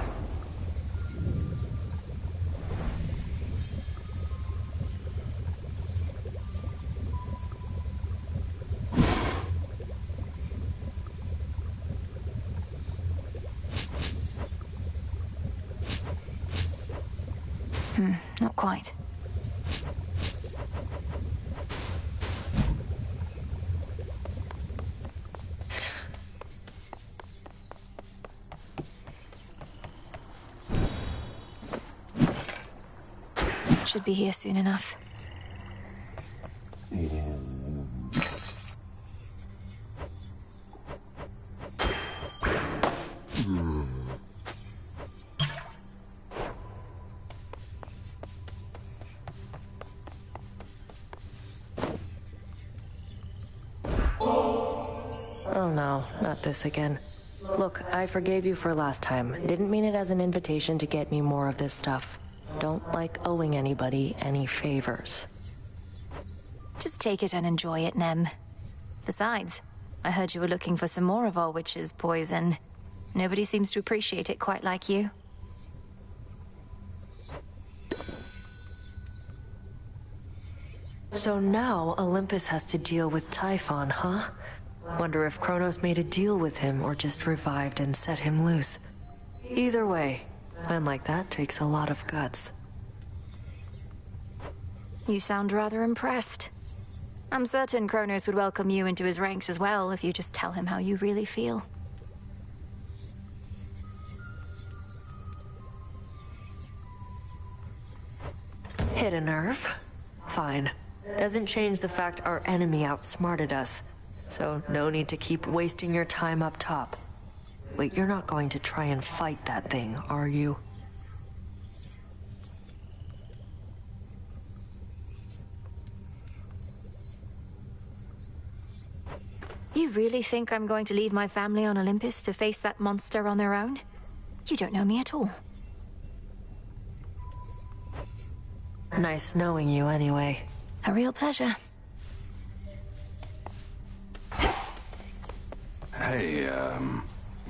Not quite. Should be here soon enough. Oh no, not this again. Look, I forgave you for last time. Didn't mean it as an invitation to get me more of this stuff. Don't like owing anybody any favors. Just take it and enjoy it, Nem. Besides, I heard you were looking for some more of our witch's poison. Nobody seems to appreciate it quite like you. So now Olympus has to deal with Typhon, huh? Wonder if Kronos made a deal with him or just revived and set him loose. Either way, plan like that takes a lot of guts. You sound rather impressed. I'm certain Kronos would welcome you into his ranks as well if you just tell him how you really feel. Hit a nerve? Fine. Doesn't change the fact our enemy outsmarted us. So no need to keep wasting your time up top. Wait, you're not going to try and fight that thing, are you? You really think I'm going to leave my family on Olympus to face that monster on their own? You don't know me at all. Nice knowing you anyway. A real pleasure. Hey,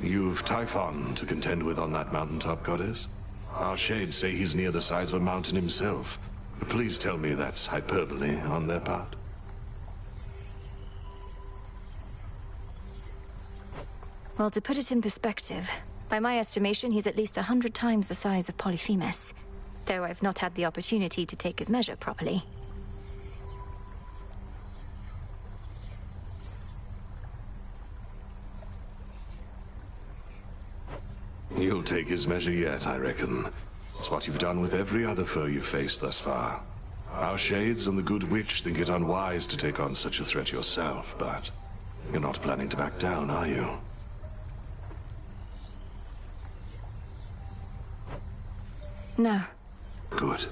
you've Typhon to contend with on that mountaintop, goddess? Our shades say he's near the size of a mountain himself. Please tell me that's hyperbole on their part. Well, to put it in perspective, by my estimation, he's at least 100 times the size of Polyphemus. Though I've not had the opportunity to take his measure properly. take his measure yet, I reckon. It's what you've done with every other foe you've faced thus far. Our Shades and the Good Witch think it unwise to take on such a threat yourself, but you're not planning to back down, are you? No. Good.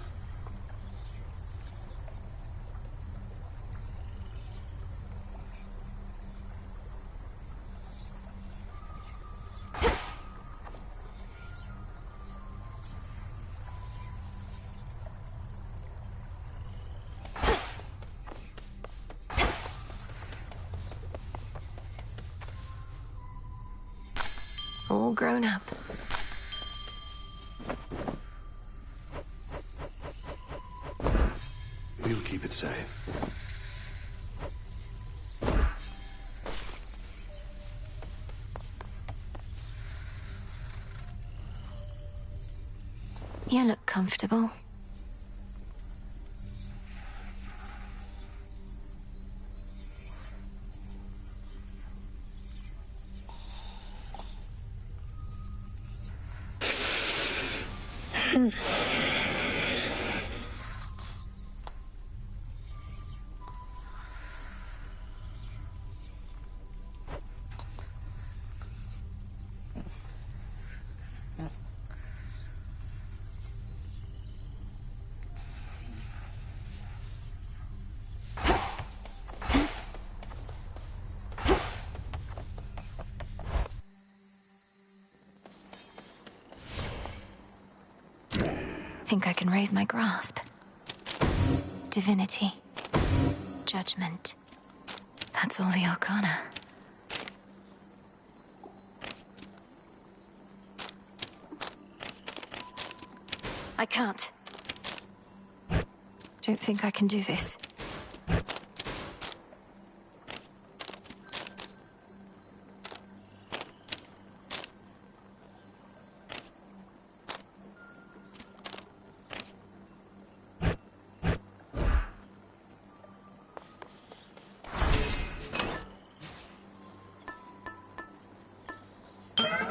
All grown up. We'll keep it safe. You look comfortable. Think I can raise my grasp. Divinity. Judgment. That's all the Arcana. I can't. Don't think I can do this.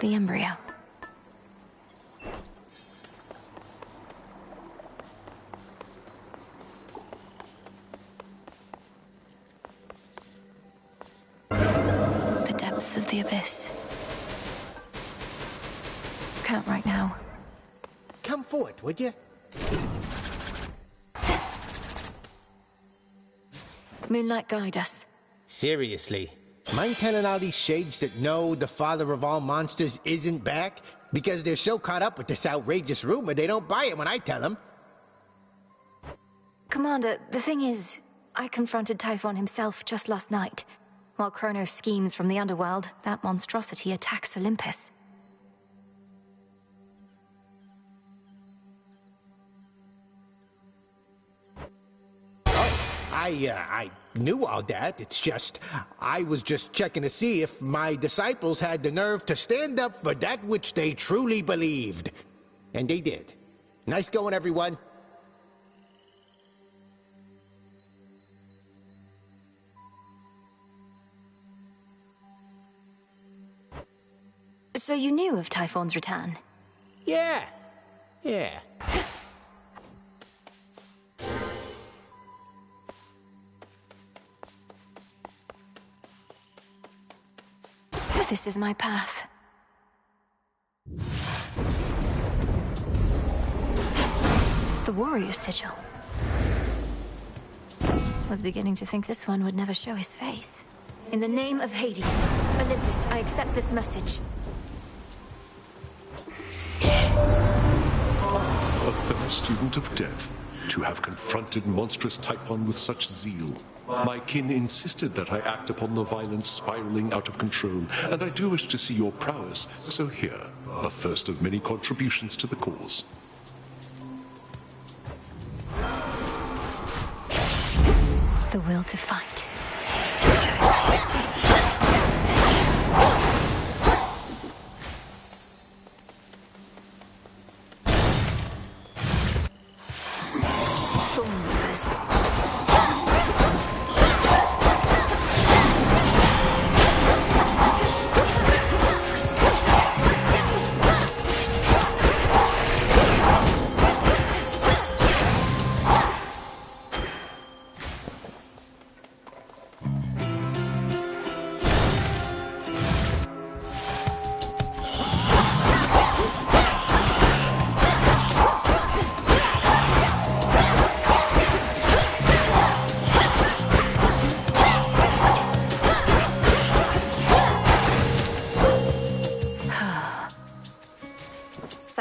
The embryo. The depths of the abyss. Can't right now. Come forward, would you? Moonlight, guide us. Seriously? Mind telling all these shades that no, the father of all monsters isn't back? Because they're so caught up with this outrageous rumor, they don't buy it when I tell them. Commander, the thing is, I confronted Typhon himself just last night. While Kronos schemes from the underworld, that monstrosity attacks Olympus. I knew all that. It's just, I was just checking to see if my disciples had the nerve to stand up for that which they truly believed. And they did. Nice going, everyone. So you knew of Typhon's return? Yeah. This is my path. The warrior sigil. Was beginning to think this one would never show his face. In the name of Hades, Olympus, I accept this message. A fellow student of death, to have confronted monstrous Typhon with such zeal. My kin insisted that I act upon the violence spiraling out of control, and I do wish to see your prowess, so here, a first of many contributions to the cause. The will to fight.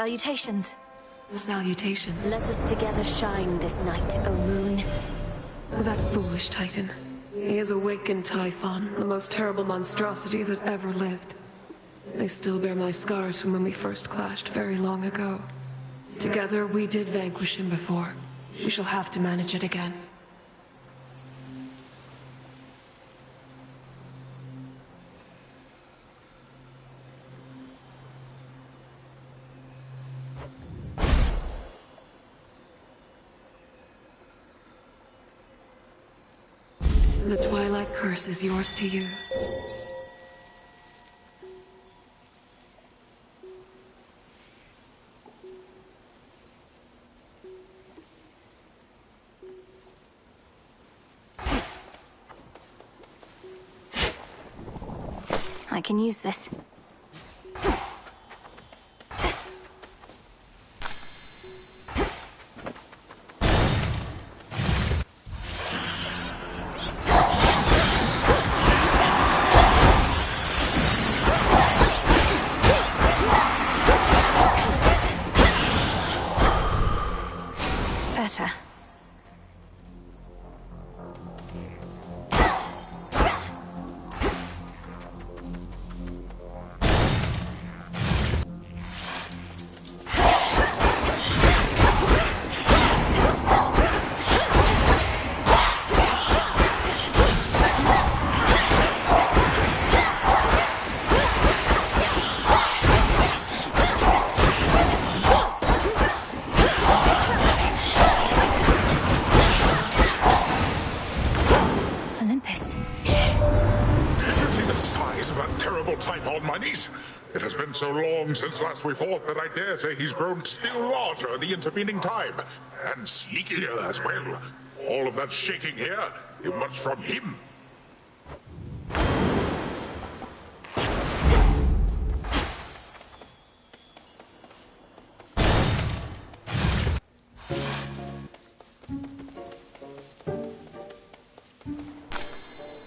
Salutations. Salutations. Let us together shine this night, O moon. That foolish Titan. He has awakened Typhon, the most terrible monstrosity that ever lived. I still bear my scars from when we first clashed very long ago. Together, we did vanquish him before. We shall have to manage it again. The Twilight Curse is yours to use. I can use this. Better. It has been so long since last we fought that I dare say he's grown still larger in the intervening time. And sneakier as well. All of that shaking here, it was from him.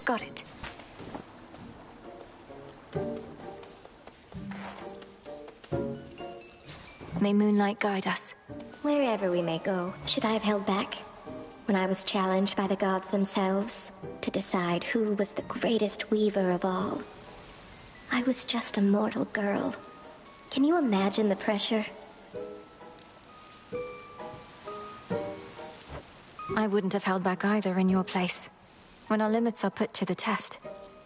Got it. May moonlight guide us. Wherever we may go, should I have held back? When I was challenged by the gods themselves to decide who was the greatest weaver of all. I was just a mortal girl. Can you imagine the pressure? I wouldn't have held back either in your place. When our limits are put to the test,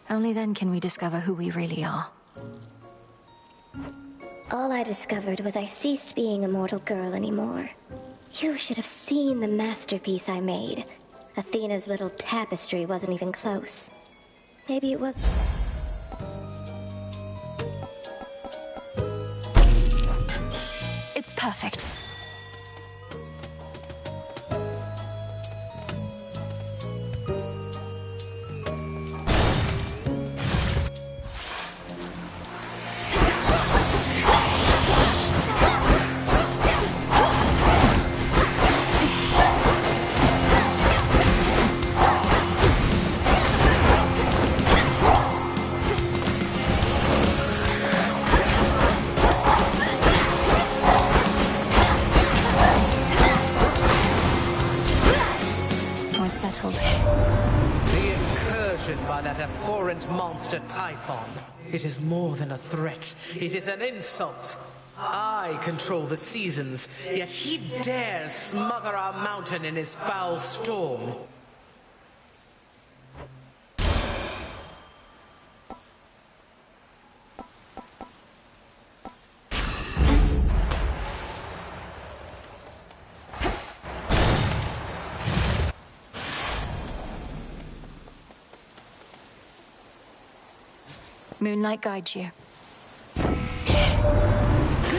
only then can we discover who we really are. All I discovered was I ceased being a mortal girl anymore. You should have seen the masterpiece I made. Athena's little tapestry wasn't even close. Maybe it was... It's perfect. The incursion by that abhorrent monster Typhon. It is more than a threat. It is an insult. I control the seasons, yet he dares smother our mountain in his foul storm. Moonlight guides you. Good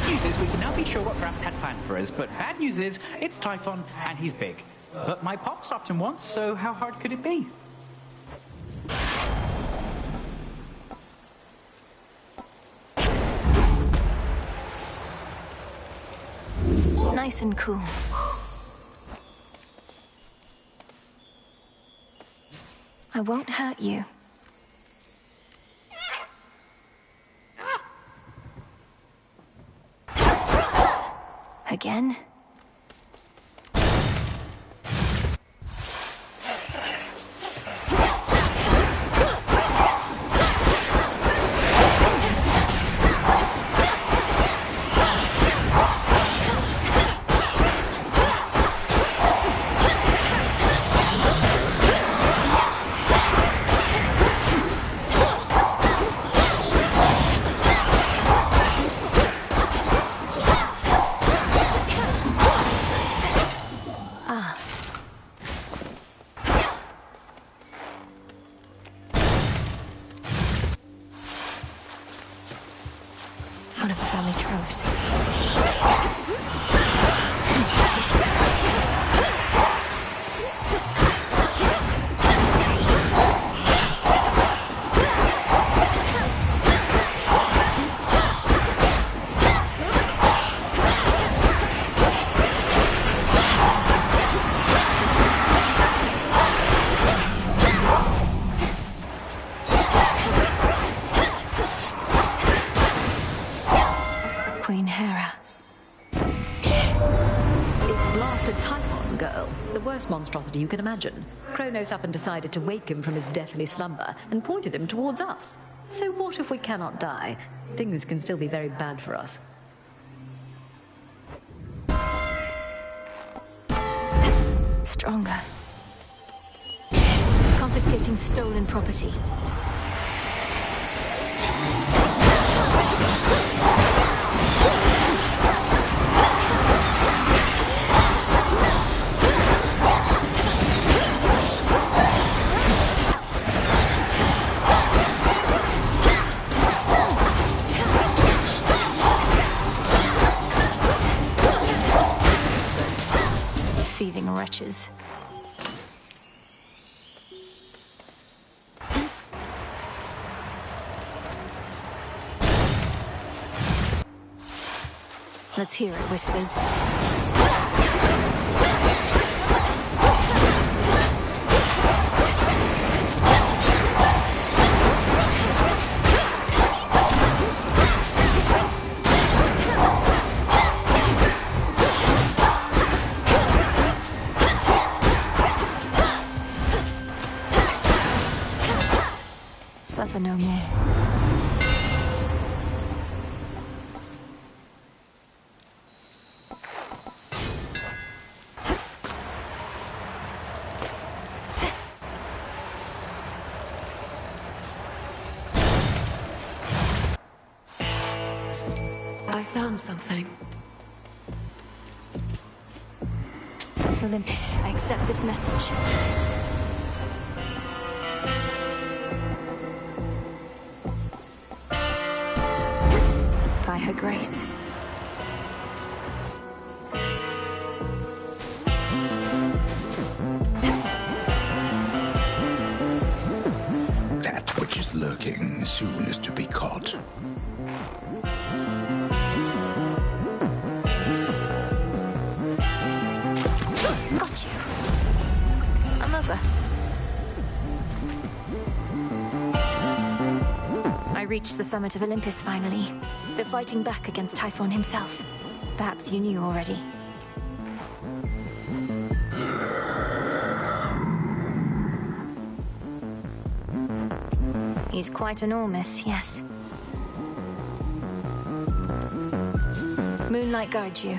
news is we can now be sure what Gramps had planned for us, but bad news is it's Typhon and he's big. But my pop stopped him once, so how hard could it be? Nice and cool. I won't hurt you. again. One of the family troves. Queen Hera. It's blasted Typhon, girl. The worst monstrosity you can imagine. Kronos up and decided to wake him from his deathly slumber and pointed him towards us. So what if we cannot die? Things can still be very bad for us. Stronger. Confiscating stolen property. Deceiving wretches. Let's hear it, Whispers. Suffer no more. I found something. Olympus, I accept this message. By her grace. That which is lurking soon is to be caught. Got you. I'm over. I reached the summit of Olympus finally. They're fighting back against Typhon himself. Perhaps you knew already. He's quite enormous, yes. Moonlight guides you.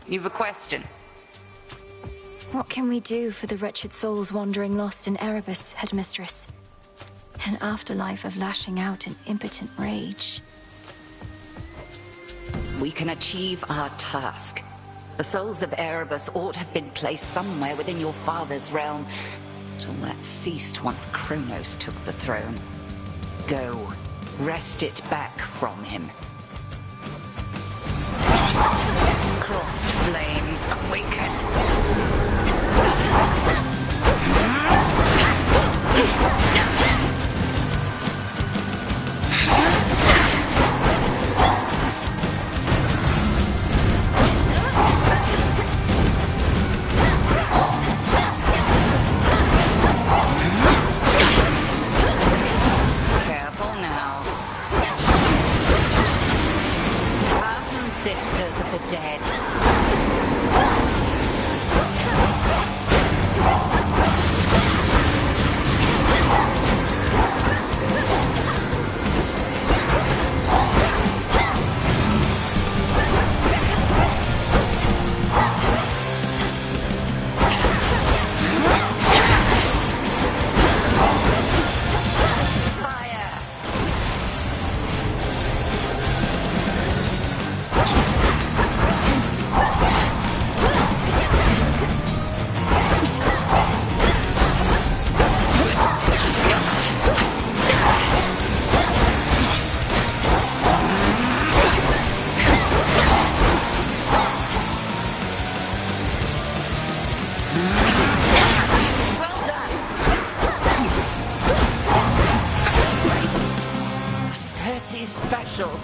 You've a question? What can we do for the wretched souls wandering lost in Erebus, Headmistress? An afterlife of lashing out in impotent rage. We can achieve our task. The souls of Erebus ought to have been placed somewhere within your father's realm. But all that ceased once Kronos took the throne. Go, wrest it back from him. Crossed flames awaken. Careful now. Sisters of the Dead. Special.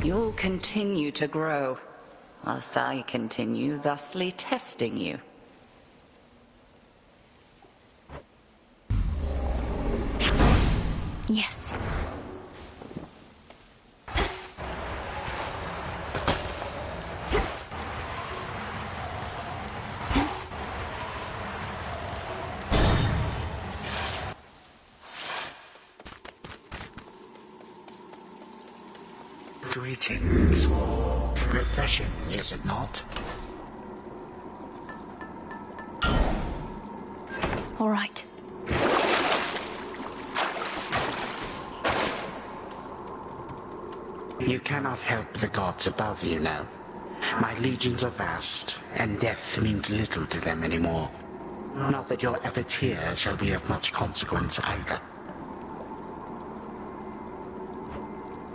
You'll continue to grow, whilst I continue thusly testing you. Yes. Greetings. Refreshing, is it not? All right. You cannot help the gods above, you know. My legions are vast, and death means little to them anymore. Not that your efforts here shall be of much consequence either.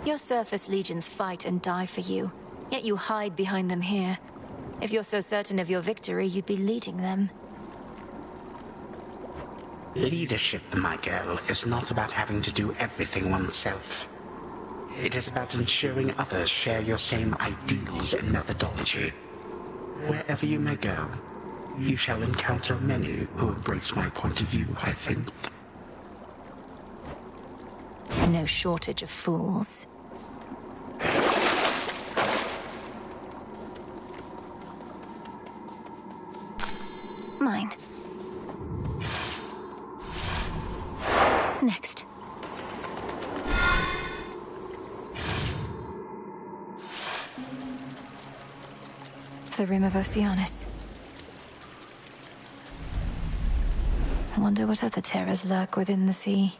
Your surface legions fight and die for you, yet you hide behind them here. If you're so certain of your victory, you'd be leading them. Leadership, my girl, is not about having to do everything oneself. It is about ensuring others share your same ideals and methodology. Wherever you may go, you shall encounter many who embrace my point of view, I think. No shortage of fools. Mine. Next. The Rim of Oceanus. I wonder what other terrors lurk within the sea.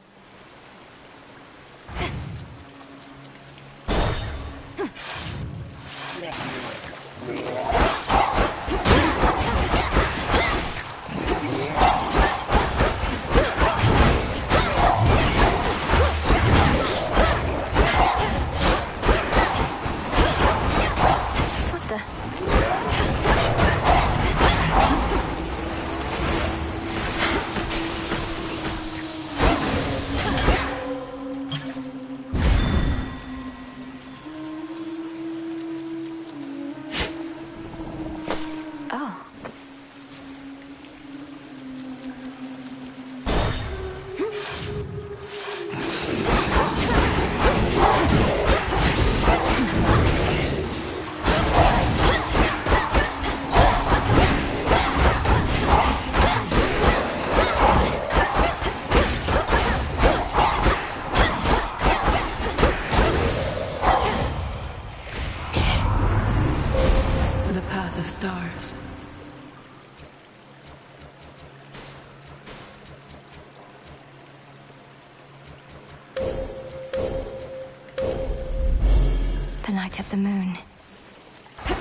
light of the moon.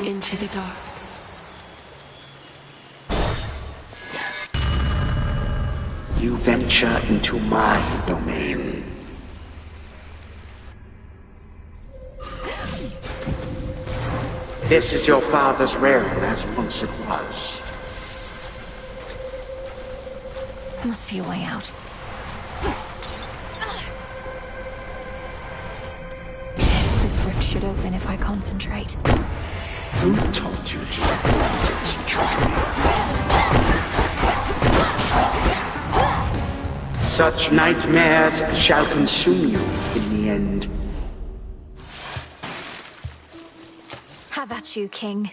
Into the dark. You venture into my domain. This is your father's realm, as once it was. Must be a way out. This rift should open if I concentrate. Who told you to concentrate? Such nightmares shall consume you in the end. Have at you, King.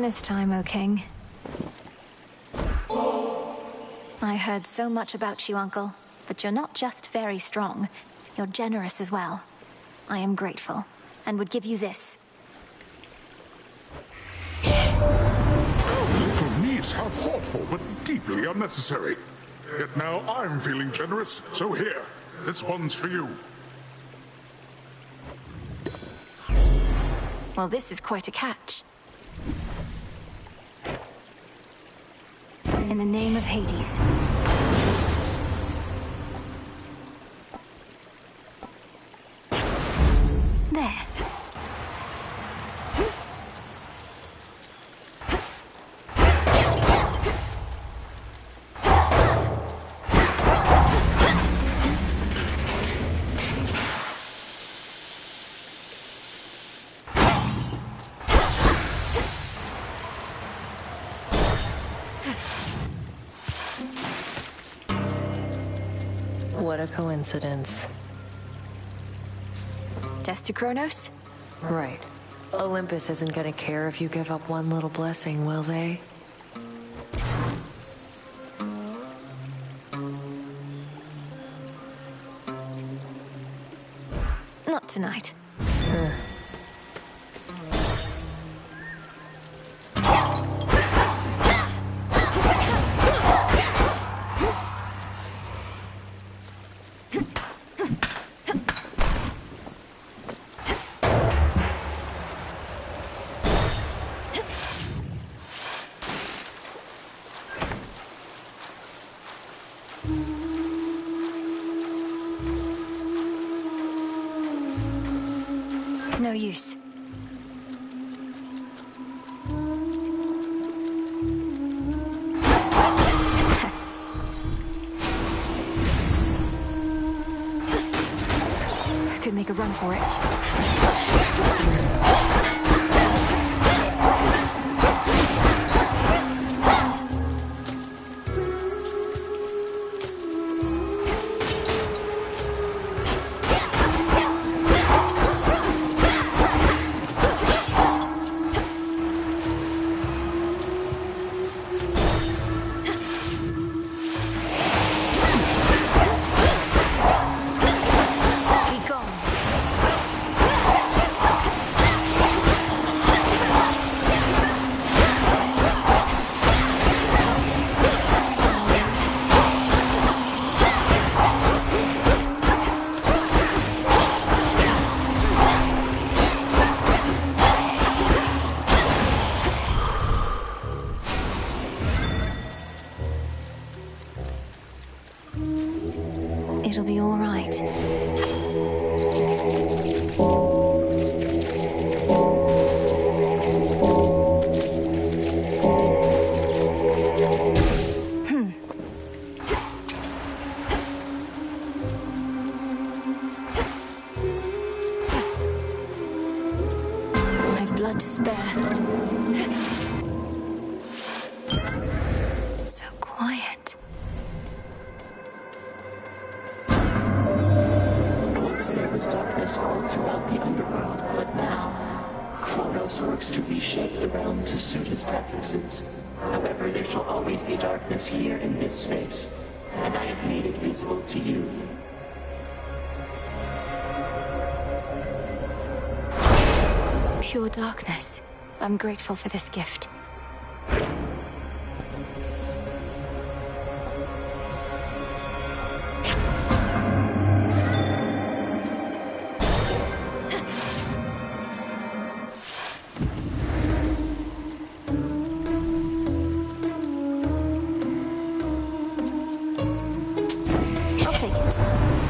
This time, O King. I heard so much about you, Uncle, but you're not just very strong, you're generous as well. I am grateful, and would give you this. Your niece, how thoughtful, but deeply unnecessary. Yet now I'm feeling generous, so here, this one's for you. Well, this is quite a catch. In the name of Hades. There. What a coincidence. Death to Kronos? Right. Olympus isn't gonna care if you give up one little blessing, will they? Not tonight. No use. Could make a run for it. she'll be all right. I've blood to spare. So quiet. Once there was darkness all throughout the underworld, but now, Kronos works to reshape the realm to suit his preferences. However, there shall always be darkness here in this space, and I have made it visible to you. Pure darkness. I'm grateful for this gift.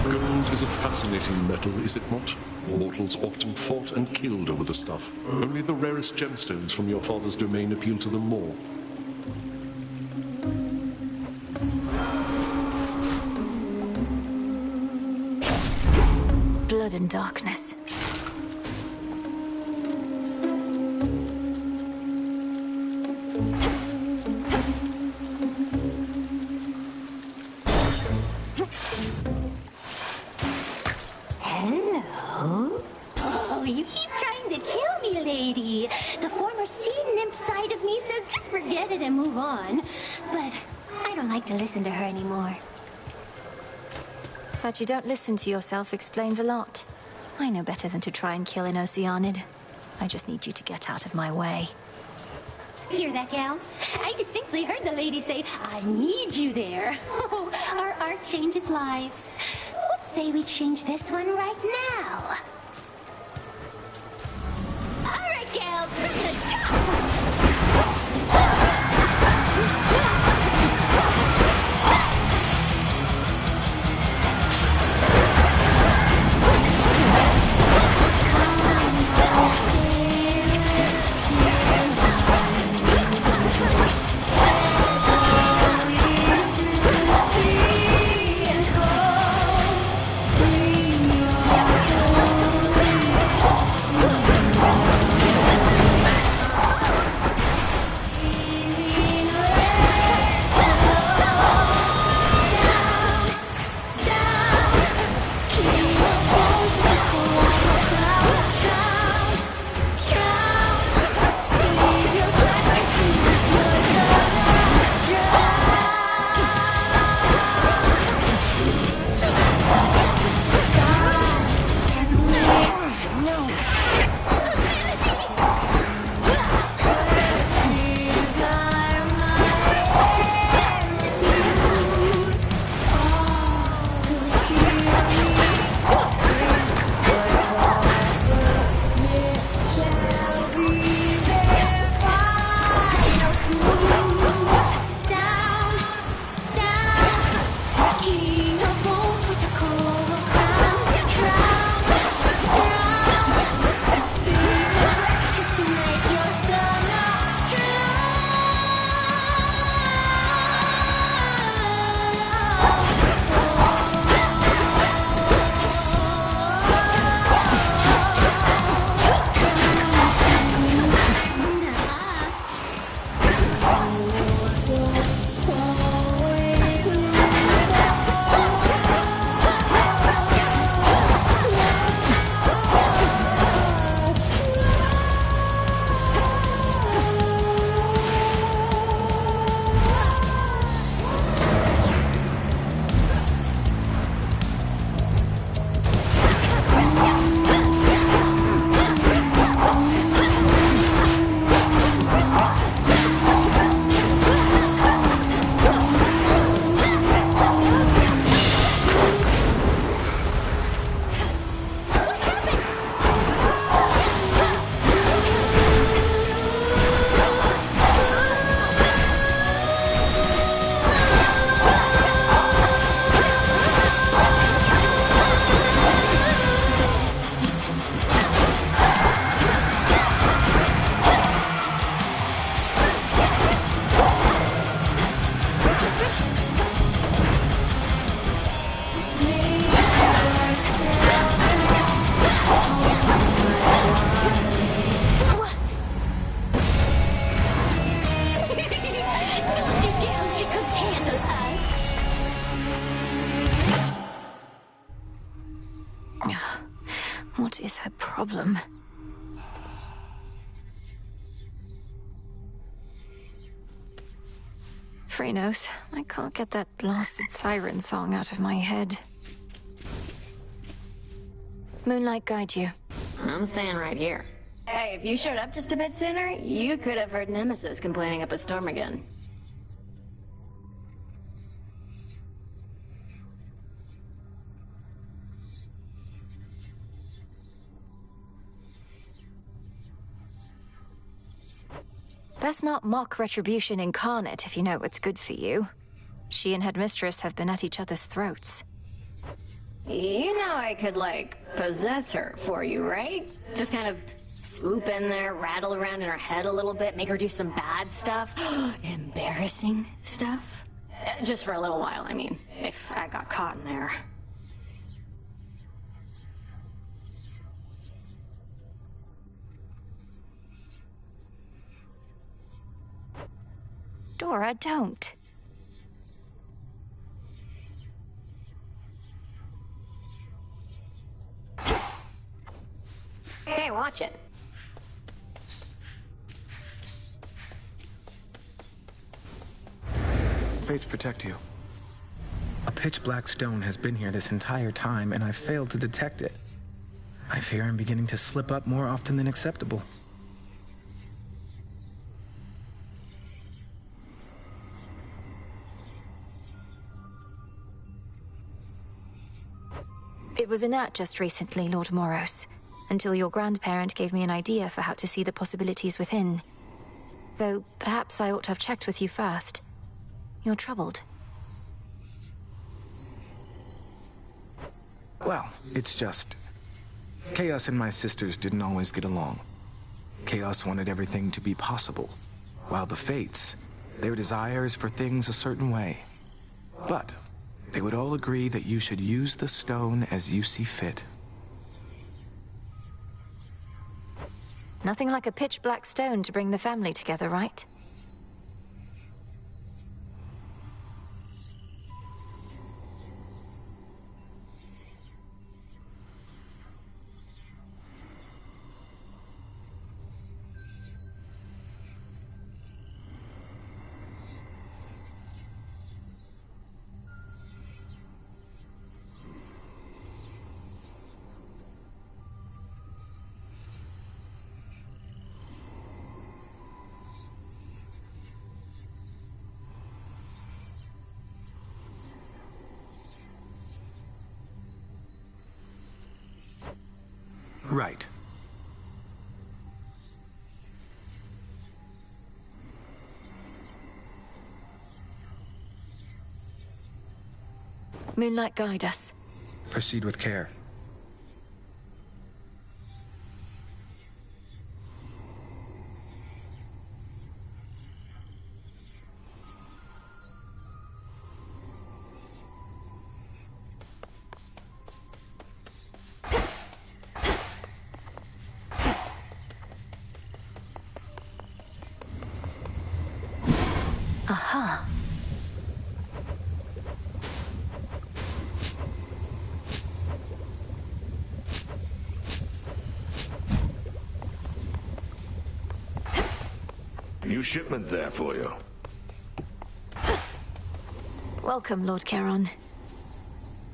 Gold is a fascinating metal, is it not? Mortals often fought and killed over the stuff. Only the rarest gemstones from your father's domain appeal to them more. Blood and darkness. Hello? Oh, you keep trying to kill me, lady. The former sea nymph side of me says just forget it and move on. But I don't like to listen to her anymore. That you don't listen to yourself explains a lot. I know better than to try and kill an Oceanid. I just need you to get out of my way. Hear that, gals? I distinctly heard the lady say, I need you there. Oh, our art changes lives. Let's say we change this one right now. All right, gals, from the top! them. Phrenos, I can't get that blasted siren song out of my head. Moonlight guide you. I'm staying right here. Hey, if you showed up just a bit sooner, you could have heard Nemesis complaining up a storm again. That's not mock retribution incarnate, if you know what's good for you. She and Headmistress have been at each other's throats. You know I could, like, possess her for you, right? Just kind of swoop in there, rattle around in her head a little bit, make her do some bad stuff. Embarrassing stuff? Just for a little while, I mean, if I got caught in there. Dora, don't. Hey, watch it. Fates protect you. A pitch-black stone has been here this entire time, and I've failed to detect it. I fear I'm beginning to slip up more often than acceptable. It was inert just recently, Lord Moros, until your grandparent gave me an idea for how to see the possibilities within. Though, perhaps I ought to have checked with you first. You're troubled. Well, it's just... Chaos and my sisters didn't always get along. Chaos wanted everything to be possible, while the Fates, their desire is for things a certain way. But they would all agree that you should use the stone as you see fit. Nothing like a pitch-black stone to bring the family together, right? Right. Moonlight, guide us. Proceed with care. Aha. New shipment there for you. Welcome, Lord Charon.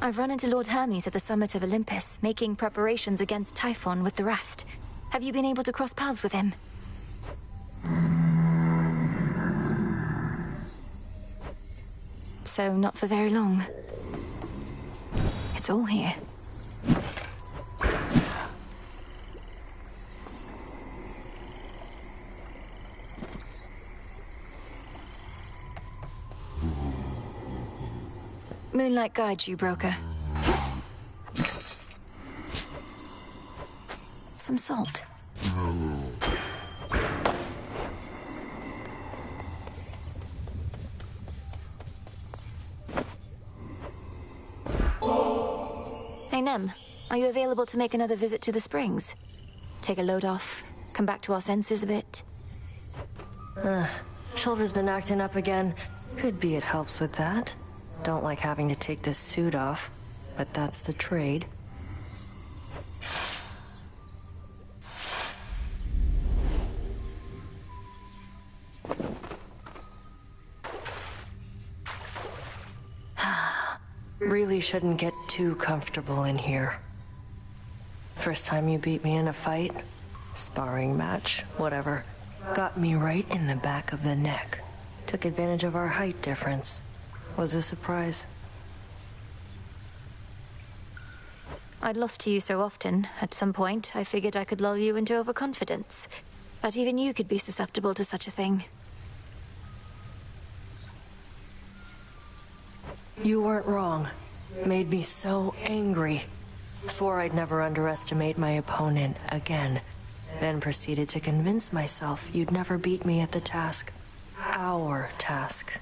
I've run into Lord Hermes at the summit of Olympus, making preparations against Typhon with the rest. Have you been able to cross paths with him? So, not for very long. It's all here. Moonlight guides you, broker. Some salt. Hey, Nem, are you available to make another visit to the springs? Take a load off, come back to our senses a bit? Shoulder's been acting up again. Could be it helps with that. Don't like having to take this suit off, but that's the trade. Really shouldn't get too comfortable in here. First time you beat me in a fight, sparring match, whatever, got me right in the back of the neck. Took advantage of our height difference. Was a surprise. I'd lost to you so often, at some point, I figured I could lull you into overconfidence. That even you could be susceptible to such a thing. You weren't wrong. Made me so angry. Swore I'd never underestimate my opponent again. Then proceeded to convince myself you'd never beat me at the task. Our task.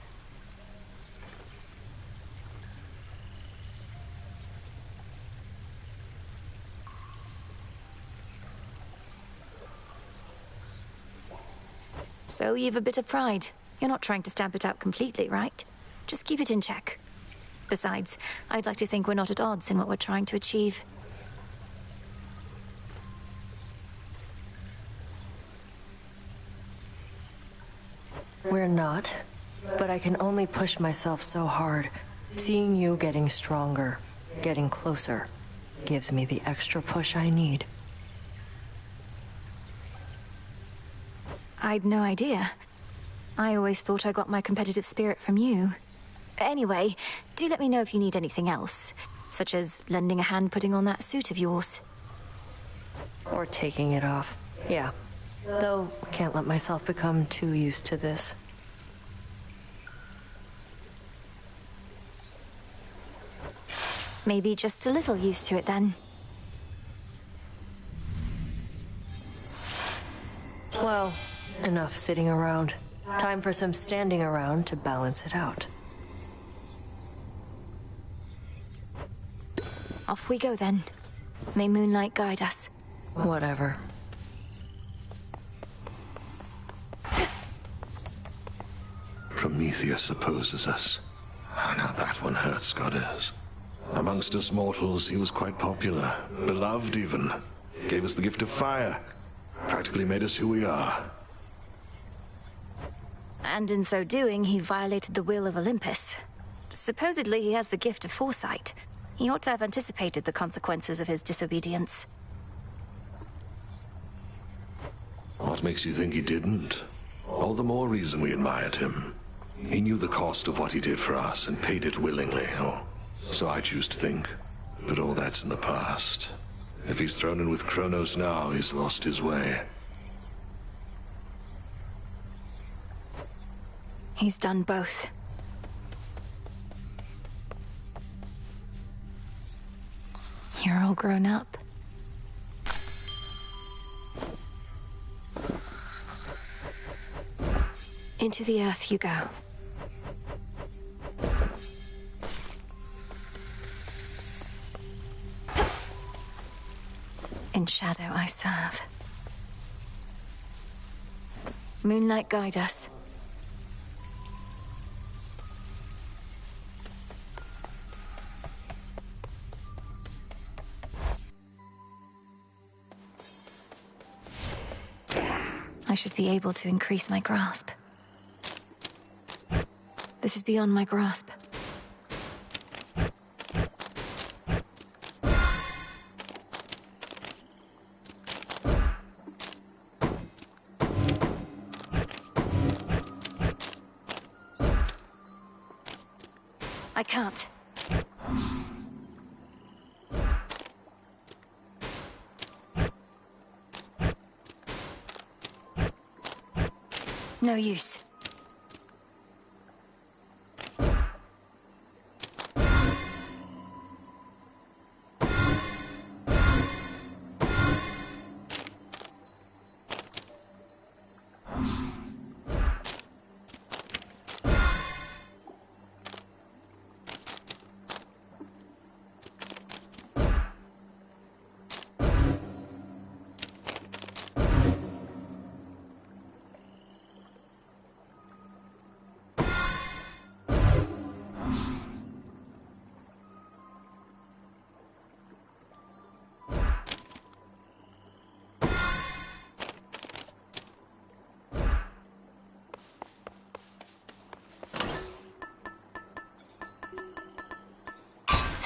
So you've a bit of pride. You're not trying to stamp it out completely, right? Just keep it in check. Besides, I'd like to think we're not at odds in what we're trying to achieve. We're not, but I can only push myself so hard. Seeing you getting stronger, getting closer, gives me the extra push I need. I'd no idea. I always thought I got my competitive spirit from you. Anyway, do let me know if you need anything else, such as lending a hand putting on that suit of yours. Or taking it off. Yeah. Though, can't let myself become too used to this. Maybe just a little used to it then. Well, enough sitting around. Time for some standing around to balance it out. Off we go then. May moonlight guide us. Whatever. Prometheus opposes us. Oh, now that one hurts, Goddess. Amongst us mortals, he was quite popular. Beloved, even. Gave us the gift of fire. Practically made us who we are. And in so doing, he violated the will of Olympus. Supposedly, he has the gift of foresight. He ought to have anticipated the consequences of his disobedience. What makes you think he didn't? All the more reason we admired him. He knew the cost of what he did for us and paid it willingly, or so I choose to think. But all that's in the past. If he's thrown in with Kronos now, he's lost his way. He's done both. You're all grown up. Into the earth you go. In shadow I serve. Moonlight guide us. I should be able to increase my grasp. This is beyond my grasp. I can't. No use.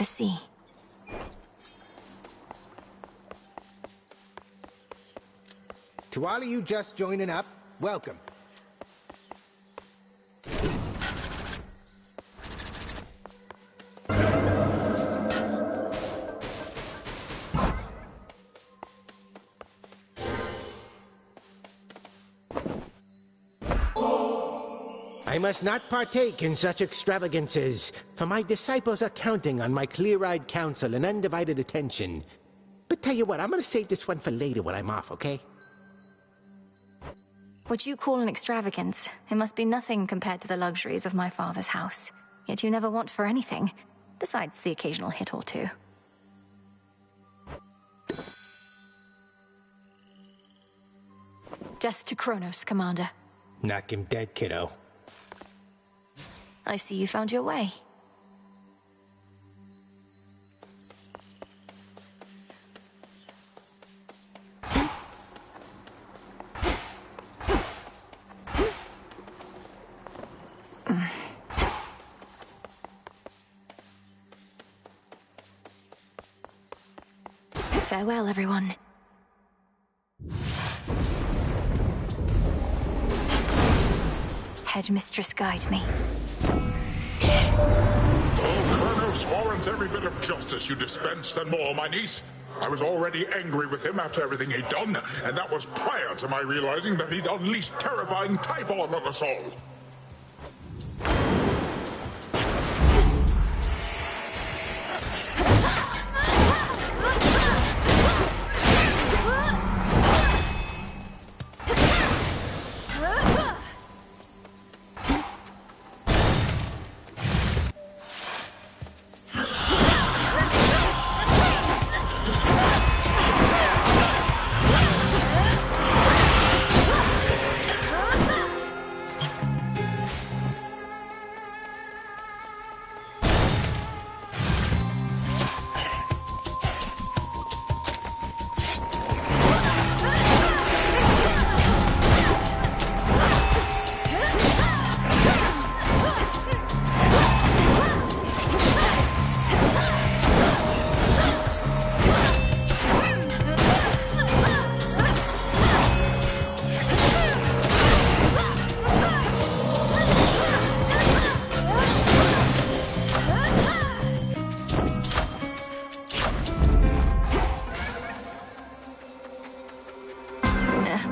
the sea. To all of you just joining up, welcome. I must not partake in such extravagances, for my disciples are counting on my clear-eyed counsel and undivided attention. But tell you what, I'm gonna save this one for later when I'm off, okay? What you call an extravagance, it must be nothing compared to the luxuries of my father's house. Yet you never want for anything, besides the occasional hit or two. Death to Kronos, Commander. Knock him dead, kiddo. I see you found your way. Farewell, everyone. Headmistress, guide me. Oh, Kronos warrants every bit of justice you dispensed and more, my niece. I was already angry with him after everything he'd done, and that was prior to my realizing that he'd unleashed terrifying Typhon on us all.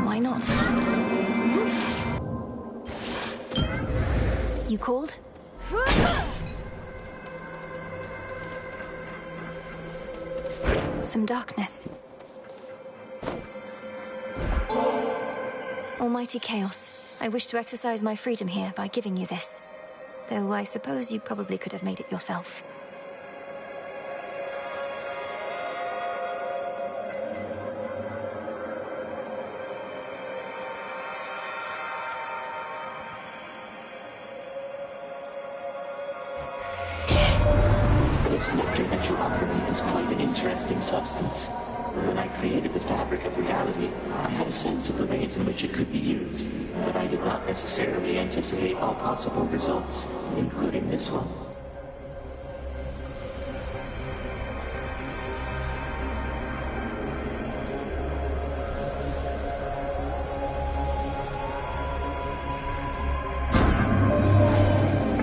Why not? You called? Some darkness. Almighty Chaos, I wish to exercise my freedom here by giving you this. Though I suppose you probably could have made it yourself. This nectar that you offer me is quite an interesting substance. When I created the fabric of reality, I had a sense of the ways in which it could be used, but I did not necessarily anticipate all possible results, including this one.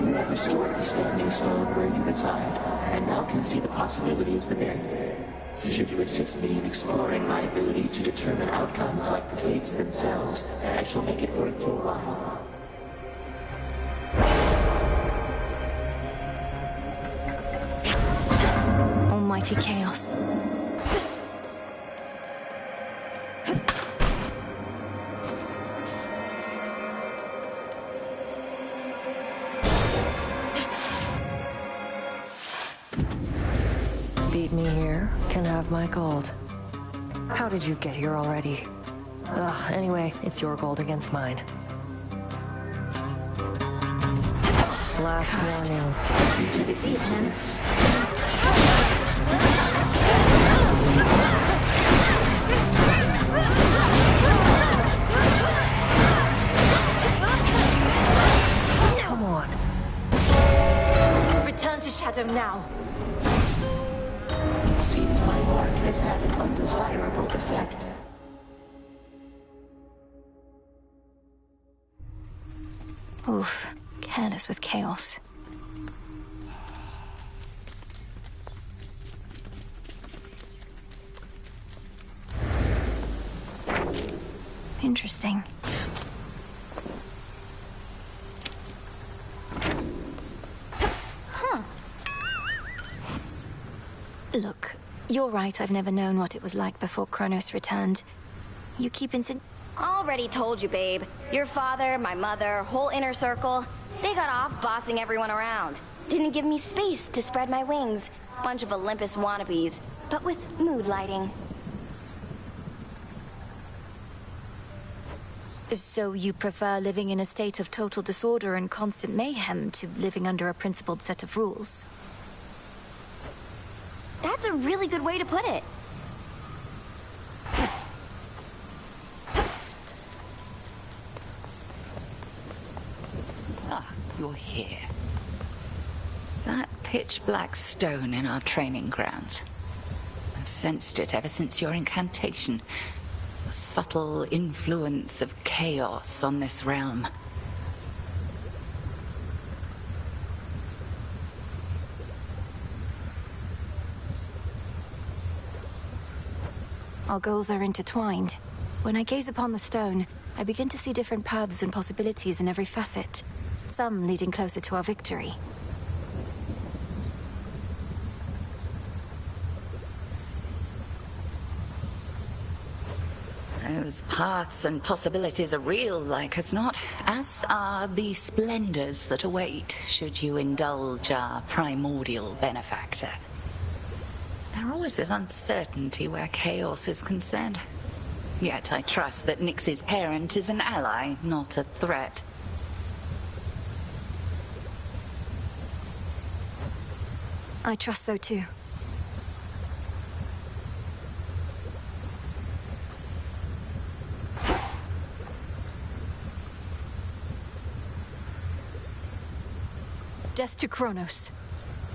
You have restored the standing stone where you reside, and now can see the possibilities within. Should you assist me in exploring my ability to determine outcomes like the fates themselves, I shall make it worth your while. Almighty Chaos. Beat me here, can have my gold. How did you get here already? Ugh, anyway, it's your gold against mine. Last warning. See it then. Come on. Return to Shadow now. It seems my mark has had an undesirable effect. Oof. Careless with chaos. Interesting. Huh. Look, you're right, I've never known what it was like before Kronos returned. You keep Already told you, babe. Your father, my mother, whole inner circle, they got off bossing everyone around. Didn't give me space to spread my wings. Bunch of Olympus wannabes, but with mood lighting. So you prefer living in a state of total disorder and constant mayhem to living under a principled set of rules? That's a really good way to put it. Ah, you're here. That pitch-black stone in our training grounds. I've sensed it ever since your incantation. The subtle influence of chaos on this realm. Our goals are intertwined. When I gaze upon the stone, I begin to see different paths and possibilities in every facet. Some leading closer to our victory. Those paths and possibilities are real, like as not, as are the splendors that await should you indulge our primordial benefactor. There always is uncertainty where chaos is concerned. Yet I trust that Nyx's parent is an ally, not a threat. I trust so too. Death to Kronos.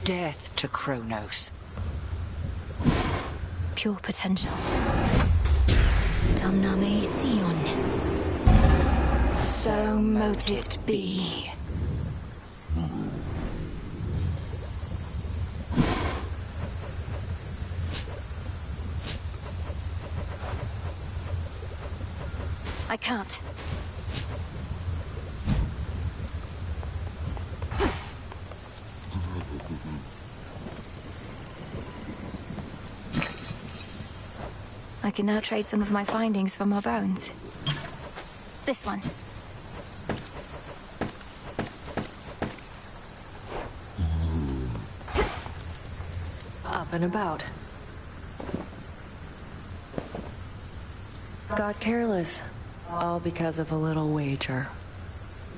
Death to Kronos. Pure potential. Damname Sion. So mote it be. I can't. I can now trade some of my findings for more bones. This one. Up and about. Got careless. All because of a little wager.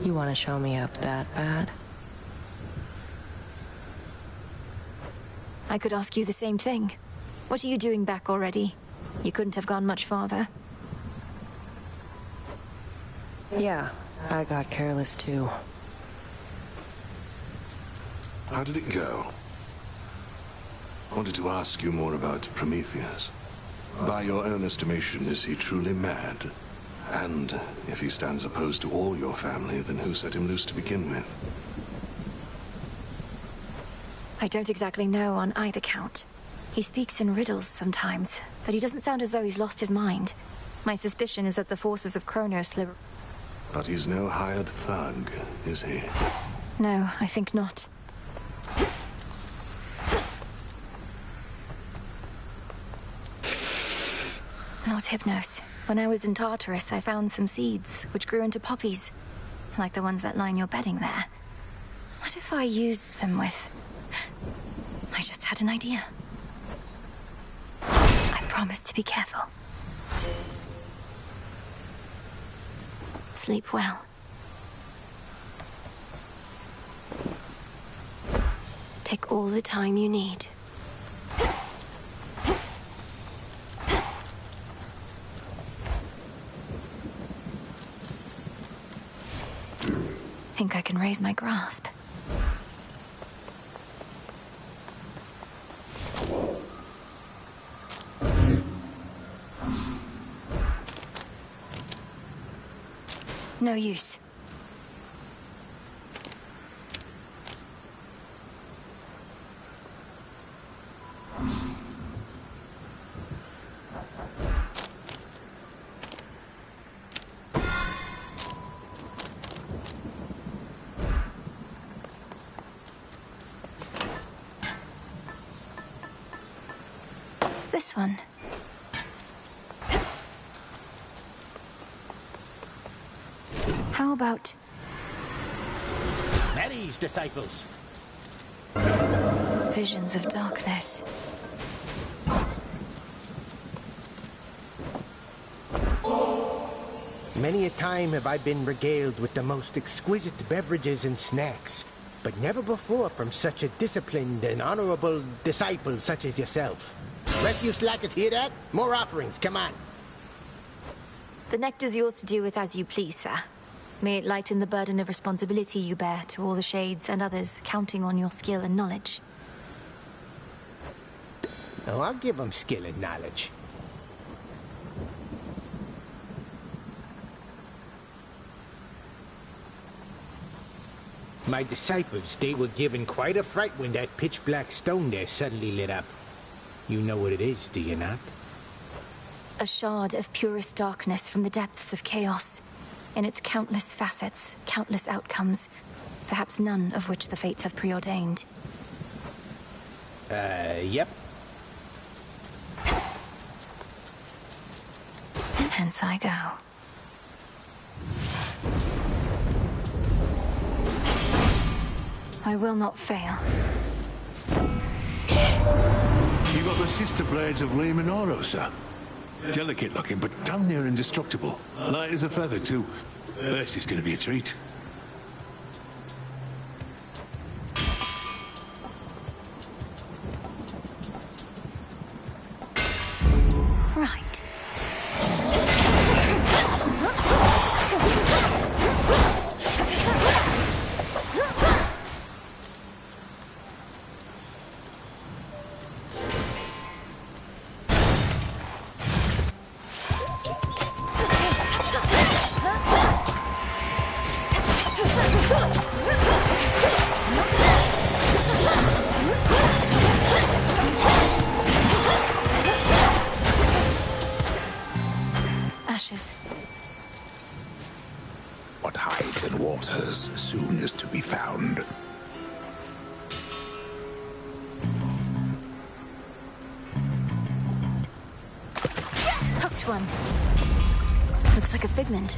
You want to show me up that bad? I could ask you the same thing. What are you doing back already? You couldn't have gone much farther. Yeah, I got careless too. How did it go? I wanted to ask you more about Prometheus. By your own estimation, is he truly mad? And if he stands opposed to all your family, then who set him loose to begin with? I don't exactly know on either count. He speaks in riddles sometimes, but he doesn't sound as though he's lost his mind. My suspicion is that the forces of Kronos live... But he's no hired thug, is he? No, I think not. Not Hypnos. When I was in Tartarus, I found some seeds, which grew into poppies. Like the ones that line your bedding there. What if I used them with... I just had an idea. I promise to be careful. Sleep well. Take all the time you need. Think I can raise my grasp. No use. This one. How about Mary's disciples? visions of darkness? Many a time have I been regaled with the most exquisite beverages and snacks, but never before from such a disciplined and honorable disciple such as yourself. Rest you slackers hear that? More offerings, come on. The nectar's yours to do with as you please, sir. May it lighten the burden of responsibility you bear to all the shades and others counting on your skill and knowledge. Oh, I'll give them skill and knowledge. My disciples, they were given quite a fright when that pitch-black stone there suddenly lit up. You know what it is, do you not? A shard of purest darkness from the depths of chaos. In its countless facets, countless outcomes, perhaps none of which the fates have preordained. Yep. Hence I go. I will not fail. You got the sister blades of Limonoro, sir. Delicate looking, but damn near indestructible. Light as a feather, too. This is going to be a treat. Right. Ashes. What hides in waters soon is to be found. Hooked one. Looks like a figment.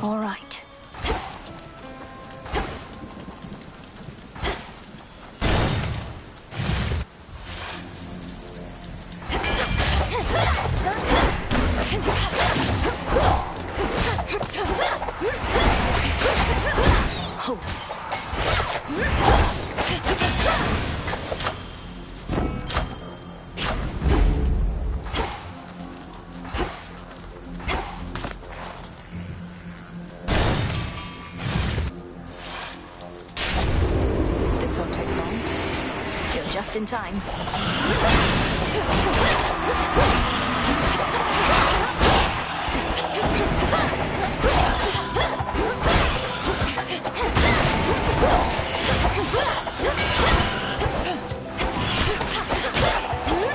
All right. Hold. This won't take long. You're just in time.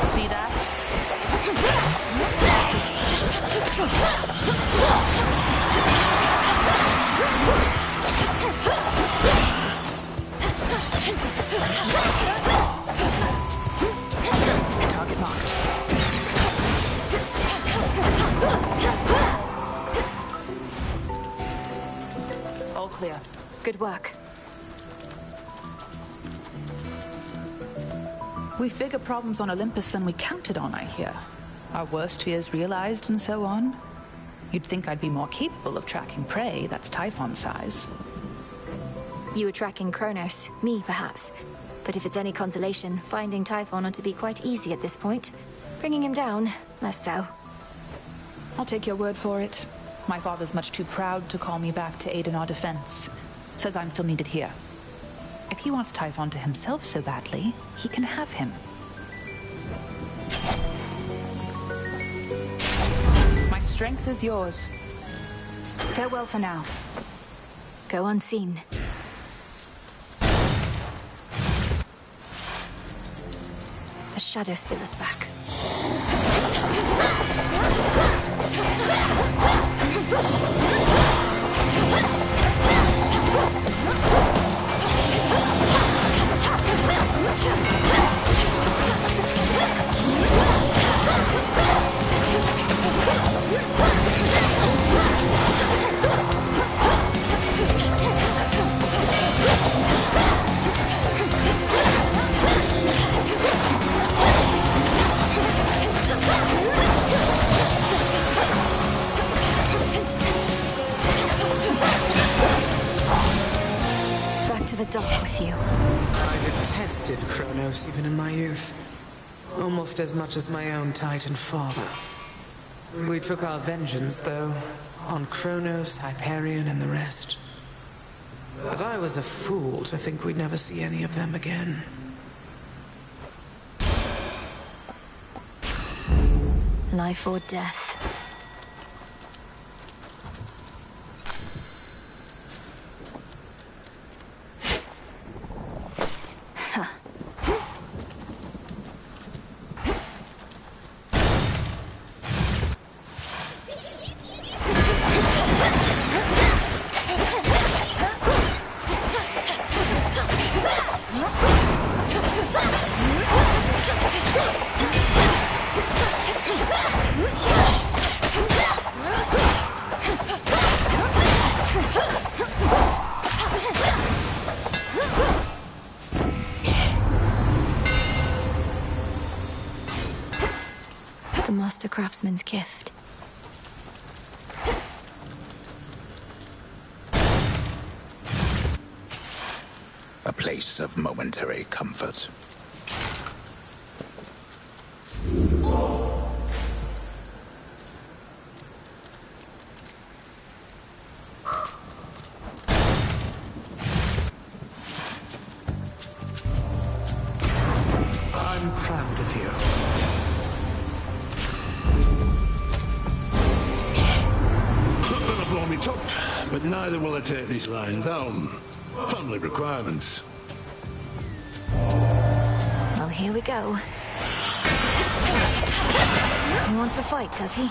See that? Target marked. All clear. Good work. We've bigger problems on Olympus than we counted on, I hear. Our worst fears realized and so on. You'd think I'd be more capable of tracking prey that's Typhon size. You were tracking Kronos, me perhaps. But if it's any consolation, finding Typhon ought to be quite easy at this point. Bringing him down, less so. I'll take your word for it. My father's much too proud to call me back to aid in our defense. Says I'm still needed here. If he wants Typhon to himself so badly, he can have him. My strength is yours. Farewell for now. Go unseen. The shadow spill us back. The dock with you. I detested Kronos even in my youth. Almost as much as my own Titan father. We took our vengeance, though, on Kronos, Hyperion, and the rest. But I was a fool to think we'd never see any of them again. Life or death. The Master Craftsman's gift. A place of momentary comfort. I'm proud of you. Not gonna blow me top, but neither will I take this line down. Family requirements. Well, here we go. He wants a fight, does he?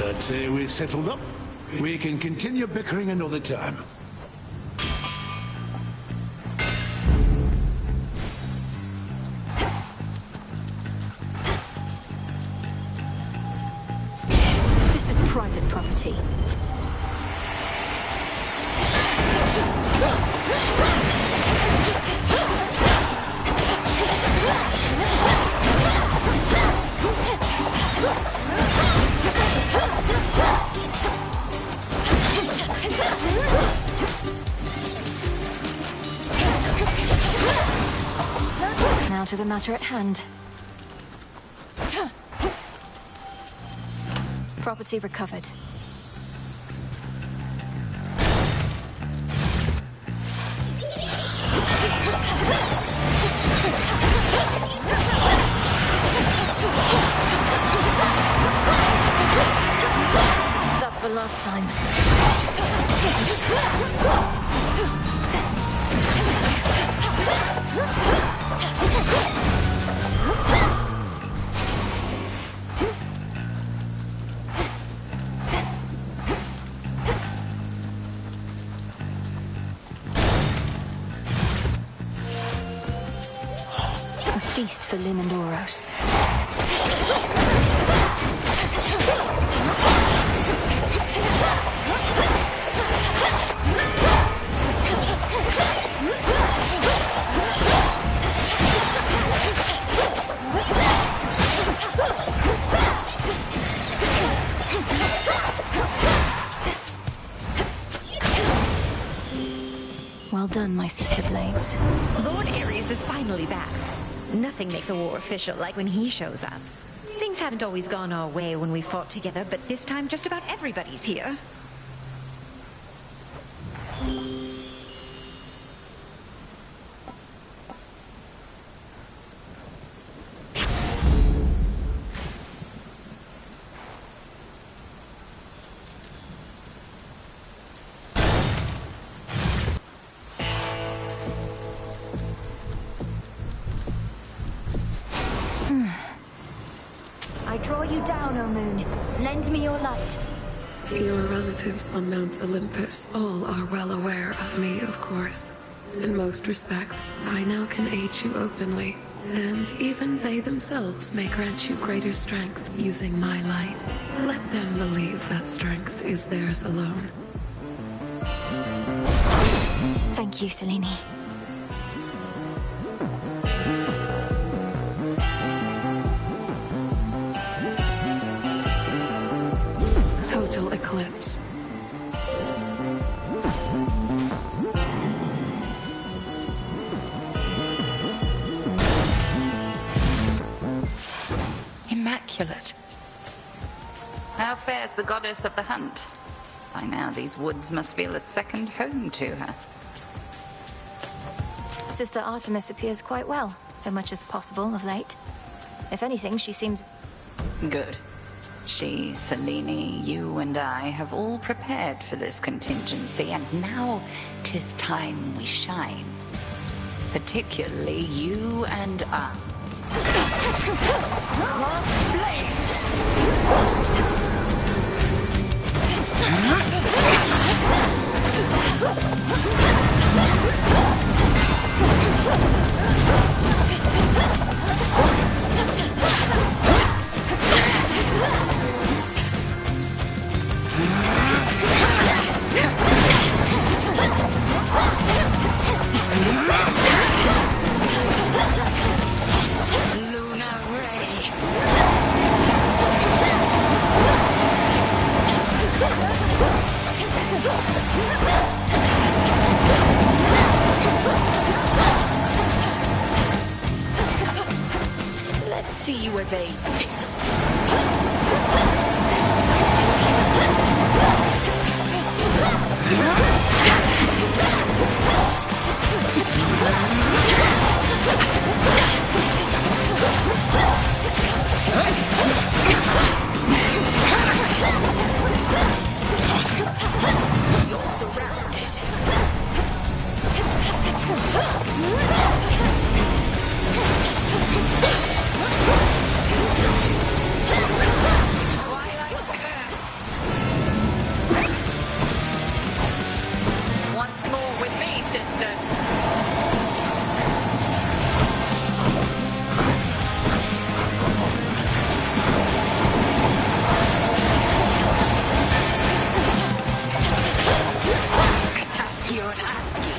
I'd say we're settled up. We can continue bickering another time. This is private property. Now to the matter at hand. Property recovered. That's for last time. feast for Lumindoros. Well done, my sister Blades. Lord Ares is finally back. Nothing makes a war official like when he shows up. Things haven't always gone our way when we fought together, but this time just about everybody's here. I draw you down, O Moon. Lend me your light. Your relatives on Mount Olympus all are well aware of me, of course. In most respects, I now can aid you openly, and even they themselves may grant you greater strength using my light. Let them believe that strength is theirs alone. Thank you, Selene. Total eclipse. Immaculate. How fares the goddess of the hunt? By now these woods must feel a second home to her. Sister Artemis appears quite well, so much as possible of late. If anything, she seems... Good. She, Selene, you and I have all prepared for this contingency, and now 'tis time we shine. Particularly you and I. Let's see you evade this. You're surrounded. Once more with me, sisters. Kataskia and Aski.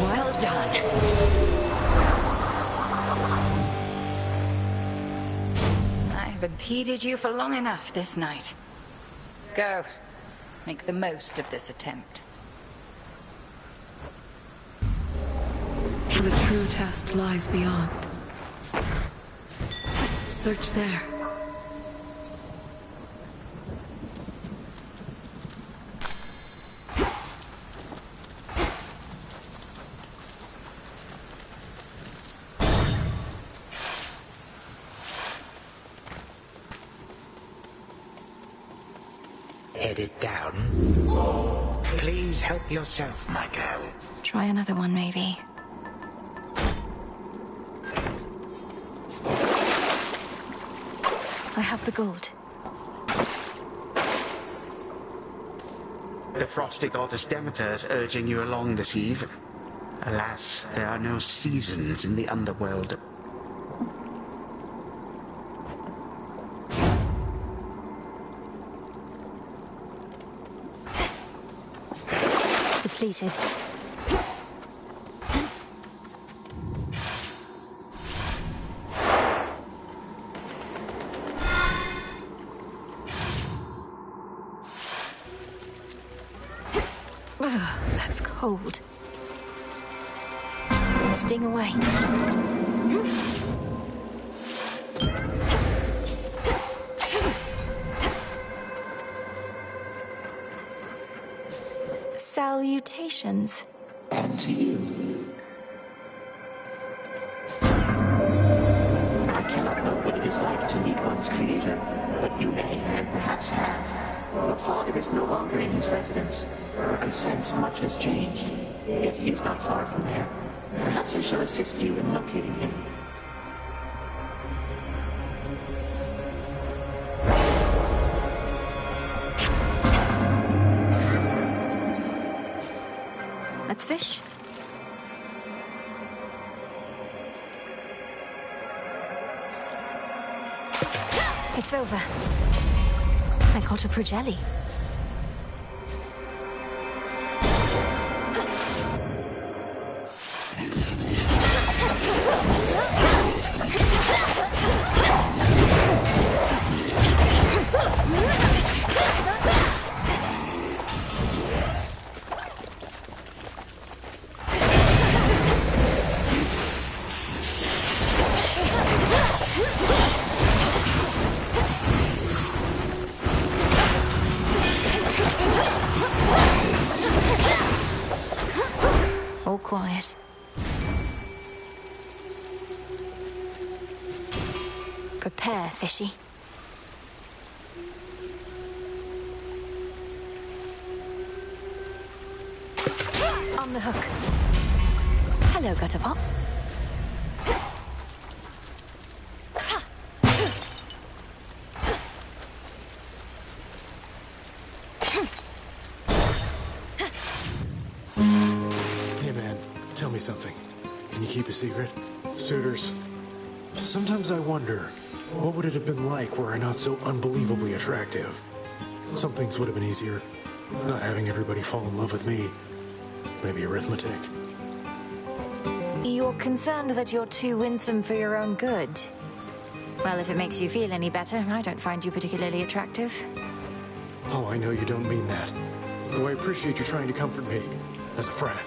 Well done. I've impeded you for long enough this night. Go. Make the most of this attempt. The true test lies beyond. Search there. Headed down? Please help yourself, my girl. Try another one, maybe. I have the gold. The frosty goddess Demeter is urging you along this eve. Alas, there are no seasons in the underworld. Depleted. That's cold. Sting away. Salutations. And to you. I cannot know what it is like to meet one's creator, but you may, and perhaps have. Your father is no longer in his residence. I sense much has changed, yet he is not far from there. Perhaps I shall assist you in locating him. Let's fish. It's over. I caught a Progelli. All quiet. Prepare, fishy. On the hook. Hello, Gutterpop. Hey man, tell me something. Can you keep a secret? Suitors. Sometimes I wonder, what would it have been like were I not so unbelievably attractive? Some things would have been easier. Not having everybody fall in love with me. Maybe arithmetic. You're concerned that you're too winsome for your own good. Well, if it makes you feel any better, I don't find you particularly attractive. Oh, I know you don't mean that. Though I appreciate you trying to comfort me as a friend.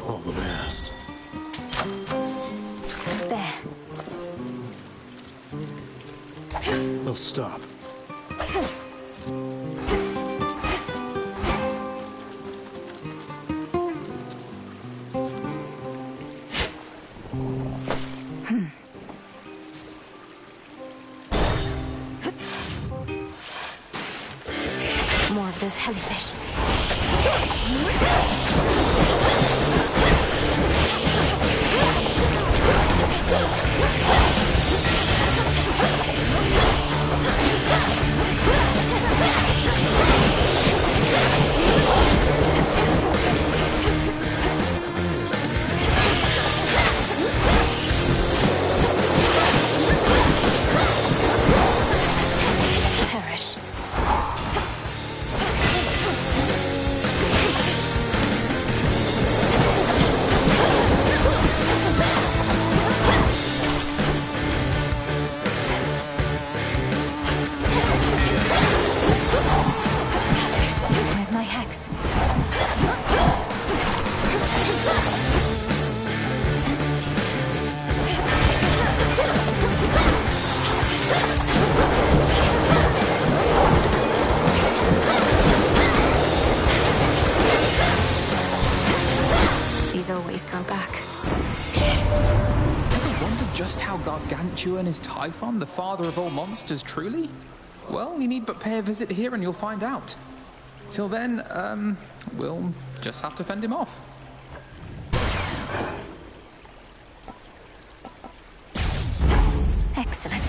All the best. There. Oh, stop. More of those hellyfish. Perish. just how gargantuan is Typhon, the father of all monsters, truly? Well, you need but pay a visit here and you'll find out. Till then, we'll just have to fend him off. Excellent.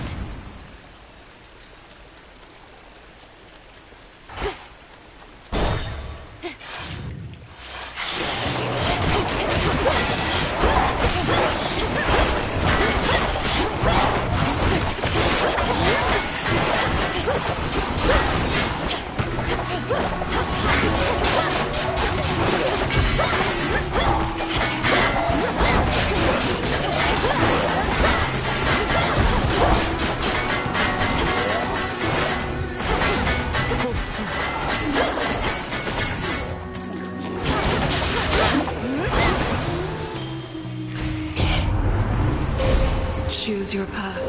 Choose your path.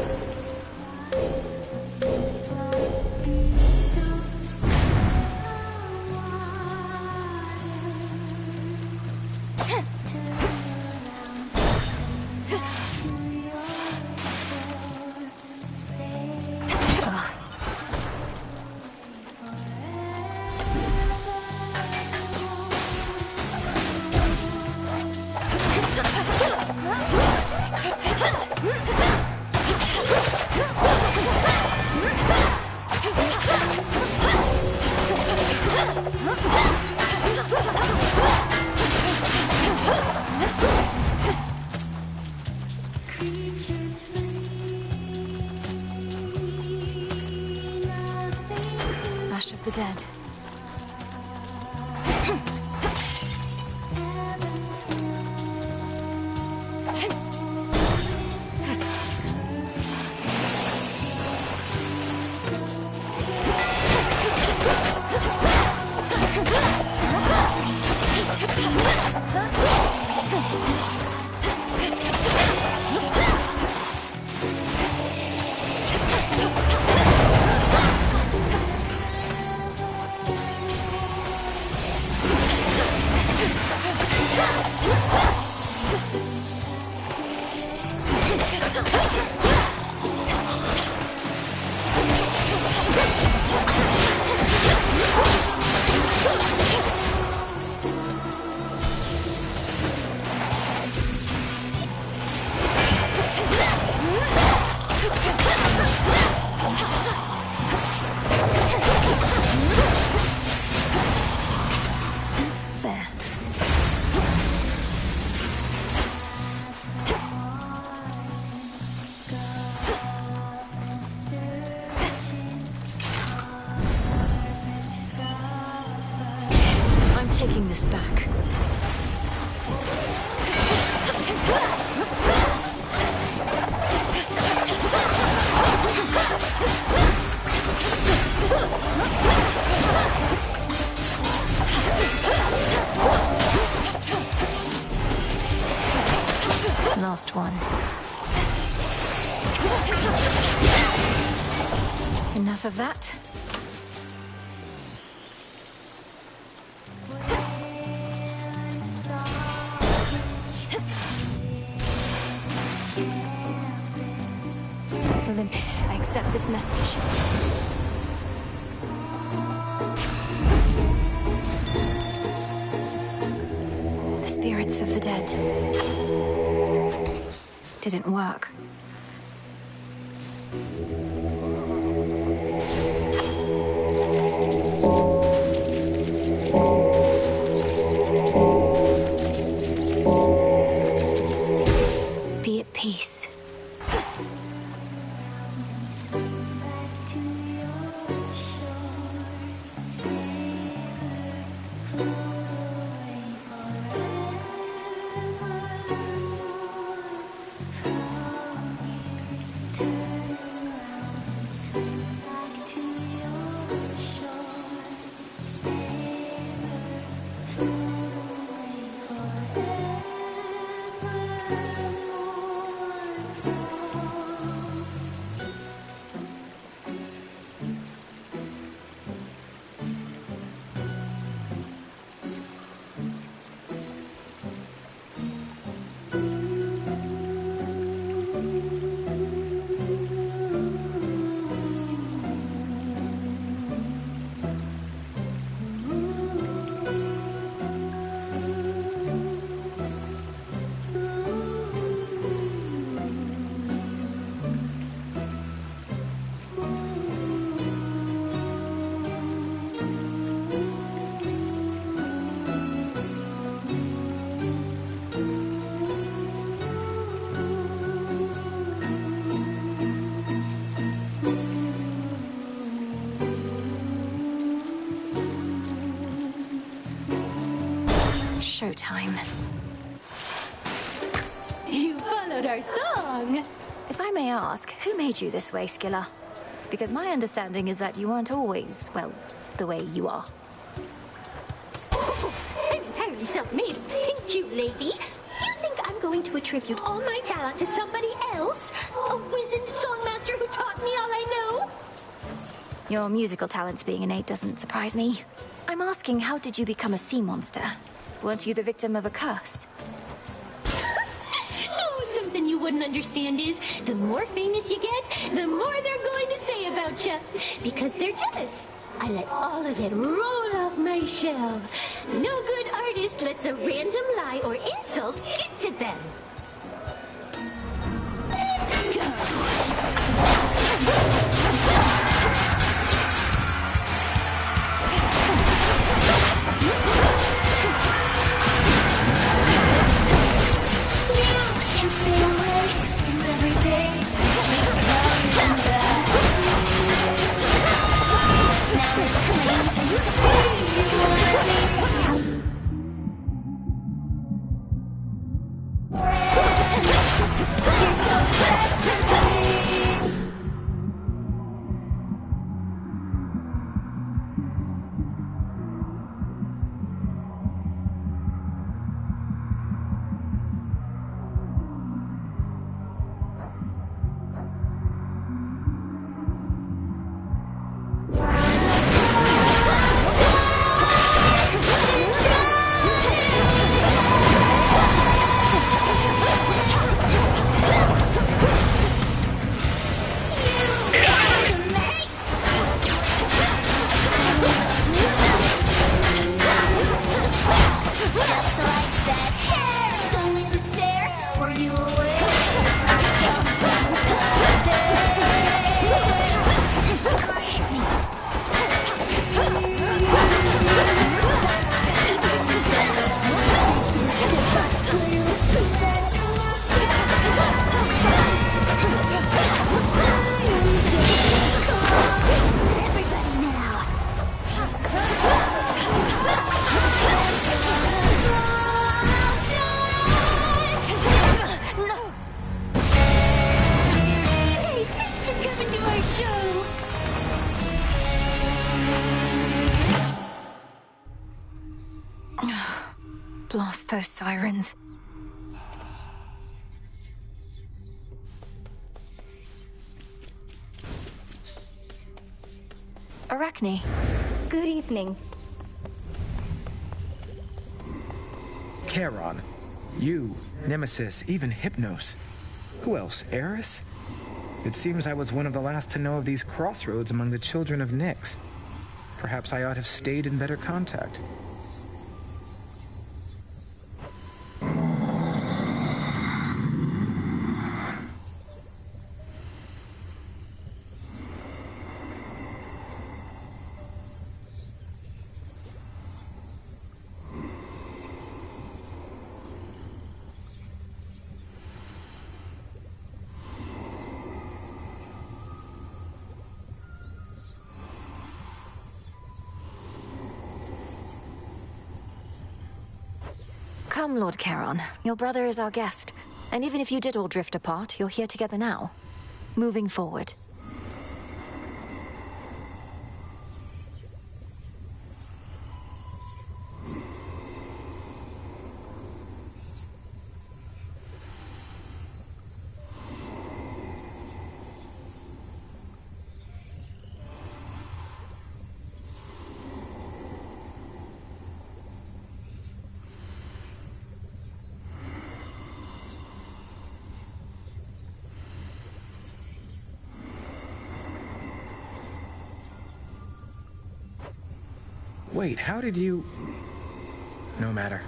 Ash of the Dead. Taking this back. Last one. Enough of that. Olympus, I accept this message. The spirits of the dead didn't work. Be at peace. showtime. You followed our song! If I may ask, who made you this way, Skilla? Because my understanding is that you aren't always, well, the way you are. I'm entirely self-made. Thank you, lady. You think I'm going to attribute all my talent to somebody else? A wizened songmaster who taught me all I know? Your musical talents being innate doesn't surprise me. I'm asking, how did you become a sea monster? Weren't you the victim of a curse? Oh, something you wouldn't understand is, the more famous you get, the more they're going to say about you. Because they're jealous. I let all of it roll off my shell. No good artist lets a random lie or insult get to them. Blast those sirens. Arachne. Good evening. Charon. You, Nemesis, even Hypnos. Who else? Eris? It seems I was one of the last to know of these crossroads among the children of Nyx. Perhaps I ought to have stayed in better contact. Come, Lord Charon. Your brother is our guest. And even if you did all drift apart, you're here together now. Moving forward. Wait, how did you... No matter.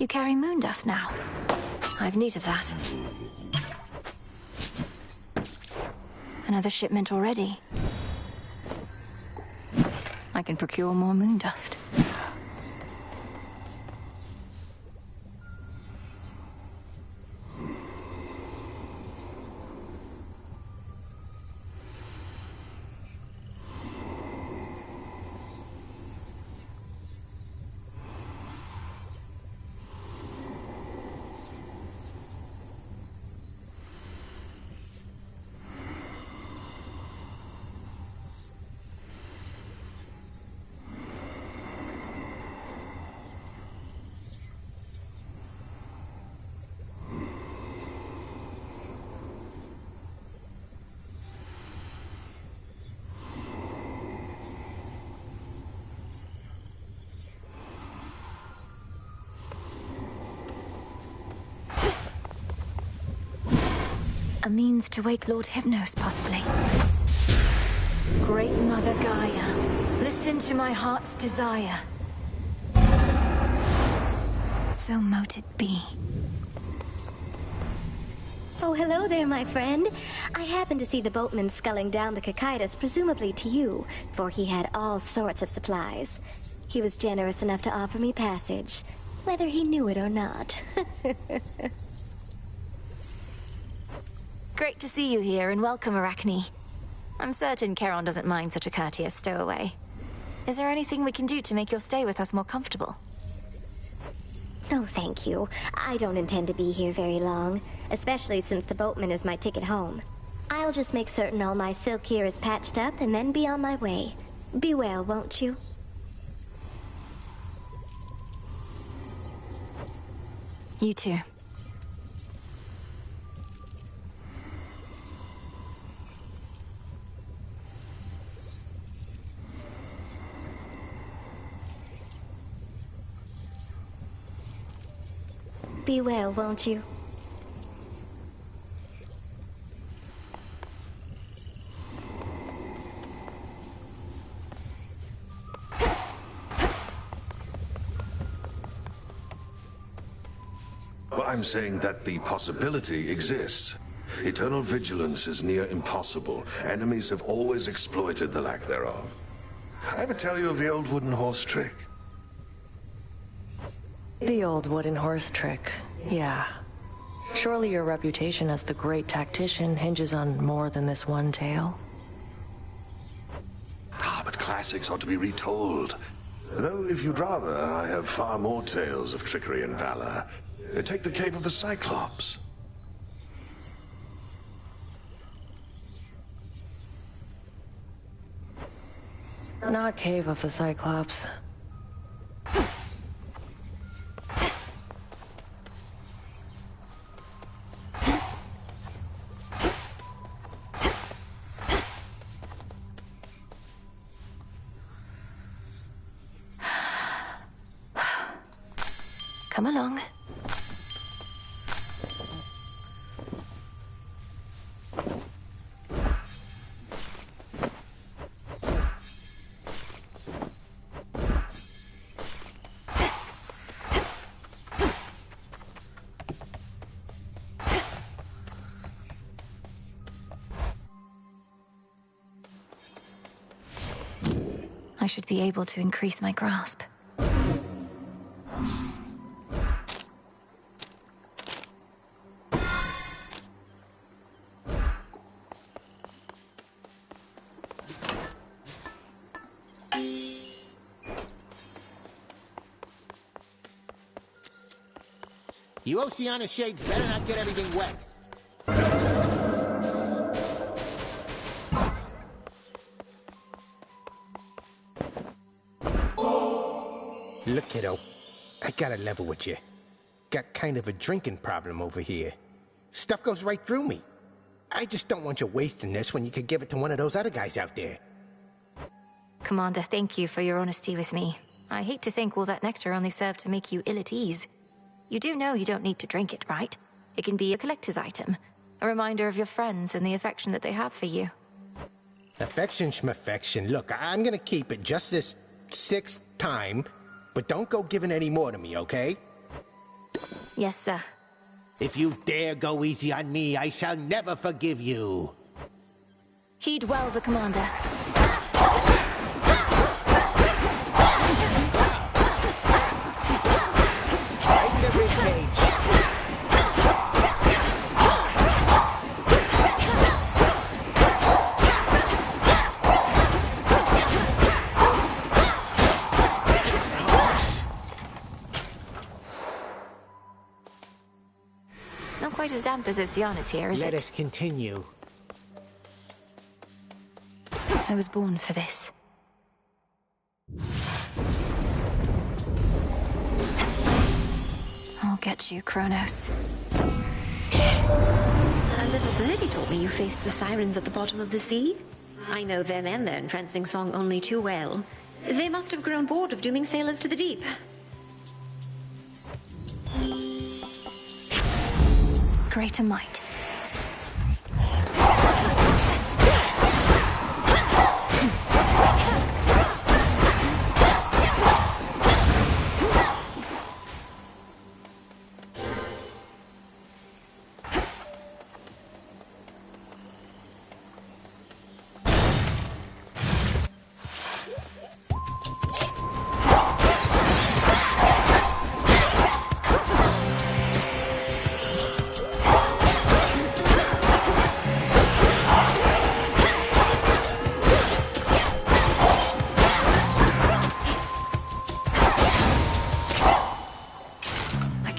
You carry moon dust now. I've need of that. Another shipment already. I can procure more moon dust. A means to wake Lord Hypnos, possibly. Great Mother Gaia, listen to my heart's desire. So mote it be. Oh, hello there, my friend. I happened to see the boatman sculling down the Cocytus, presumably to you, for he had all sorts of supplies. He was generous enough to offer me passage, whether he knew it or not. Great to see you here, and welcome, Arachne. I'm certain Charon doesn't mind such a courteous stowaway. Is there anything we can do to make your stay with us more comfortable? No, thank you. I don't intend to be here very long, especially since the boatman is my ticket home. I'll just make certain all my silk here is patched up and then be on my way. Be well, won't you? You too. Be well, won't you? Well, I'm saying that the possibility exists. Eternal vigilance is near impossible. Enemies have always exploited the lack thereof. I ever tell you of the old wooden horse trick? The old wooden horse trick, yeah. Surely your reputation as the great tactician hinges on more than this one tale? But classics ought to be retold. Though, if you'd rather, I have far more tales of trickery and valor. Take the Cave of the Cyclops. Not Cave of the Cyclops. Come along. I should be able to increase my grasp. You Oceana shades better not get everything wet. Look, kiddo, I gotta level with you. Got kind of a drinking problem over here. Stuff goes right through me. I just don't want you wasting this when you could give it to one of those other guys out there. Commander, thank you for your honesty with me. I hate to think all that nectar only served to make you ill at ease. You do know you don't need to drink it, right? It can be a collector's item. A reminder of your friends and the affection that they have for you. Affection schmaffection. Look, I'm gonna keep it just this 6th time, but don't go giving any more to me, okay? Yes, sir. If you dare go easy on me, I shall never forgive you. Heed well the commander. Right in the ribcage. Not quite as damp as Oceanus here, is it? Let us continue. I was born for this. I'll get you, Kronos. A little birdie told me you faced the sirens at the bottom of the sea. I know them and their entrancing song only too well. They must have grown bored of dooming sailors to the deep. Greater might.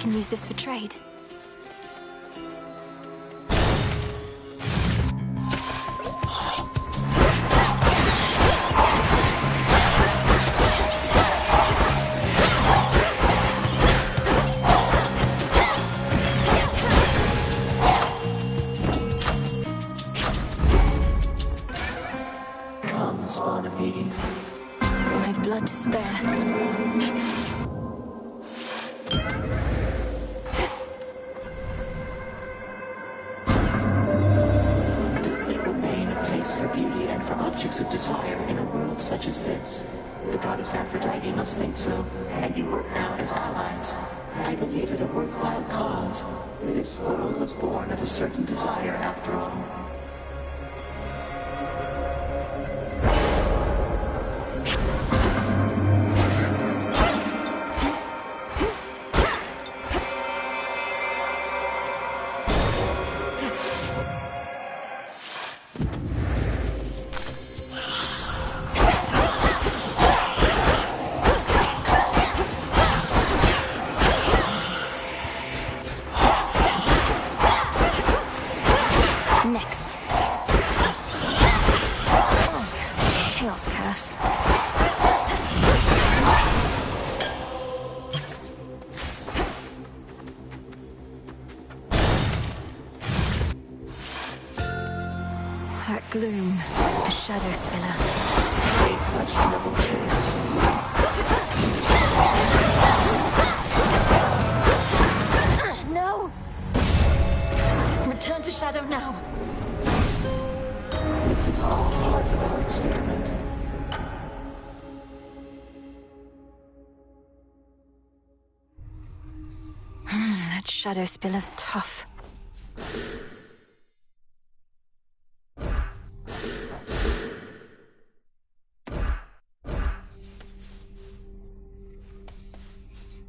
Use this for trade. Come, spawn of Hades. I've blood to spare. Objects of desire in a world such as this. The goddess Aphrodite must think so, and you work now as allies. I believe it a worthwhile cause. This world was born of a certain desire after all. Gloom, the Shadow Spiller. No! Return to Shadow now. This is all part of our experiment. That Shadow Spiller's tough.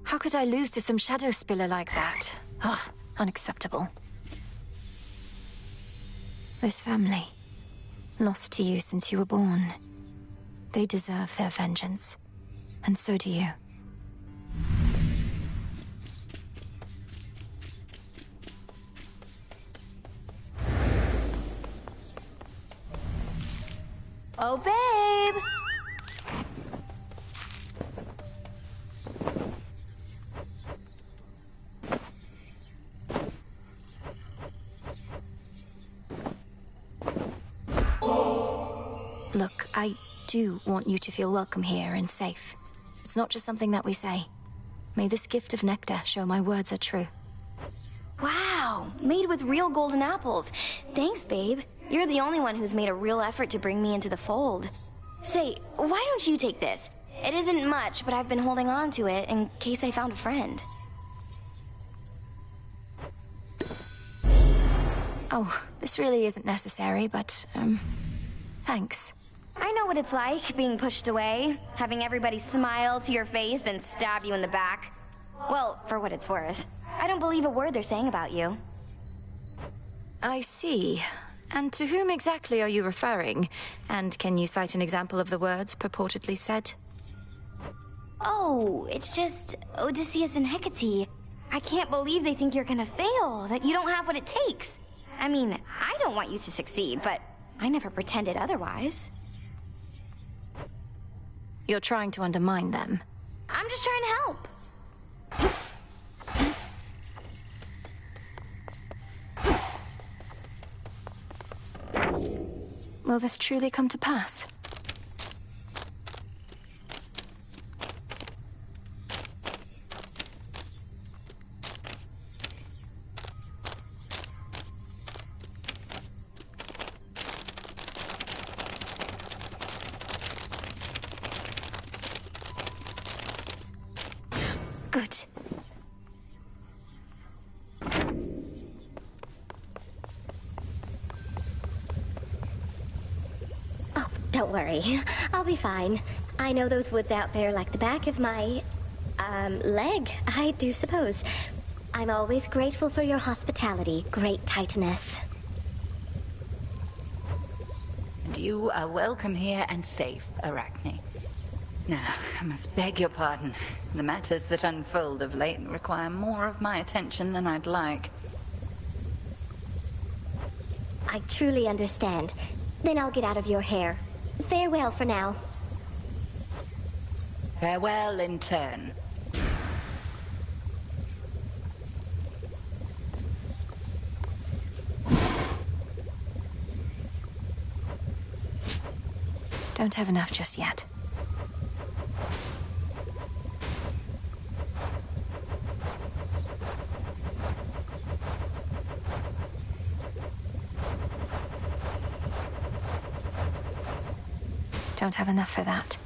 How could I lose to some Shadow Spiller like that? Ugh, unacceptable. This family, lost to you since you were born. They deserve their vengeance. And so do you. Oh, babe! Look, I do want you to feel welcome here and safe. It's not just something that we say. May this gift of nectar show my words are true. Wow, made with real golden apples. Thanks, babe. You're the only one who's made a real effort to bring me into the fold. Say, why don't you take this? It isn't much, but I've been holding on to it in case I found a friend. Oh, this really isn't necessary, but, thanks. I know what it's like, being pushed away, having everybody smile to your face, then stab you in the back. Well, for what it's worth. I don't believe a word they're saying about you. I see. And to whom exactly are you referring? And can you cite an example of the words purportedly said? Oh, it's just Odysseus and Hecate. I can't believe they think you're gonna fail, that you don't have what it takes. I mean, I don't want you to succeed, but I never pretended otherwise. You're trying to undermine them. I'm just trying to help. Will this truly come to pass? Good. Oh, don't worry. I'll be fine. I know those woods out there like the back of my, leg, I do suppose. I'm always grateful for your hospitality, great Titaness. And you are welcome here and safe, Arachne. Now, I must beg your pardon. The matters that unfold of late require more of my attention than I'd like. I truly understand. Then I'll get out of your hair. Farewell for now. Farewell in turn. Don't have enough just yet. Don't have enough for that.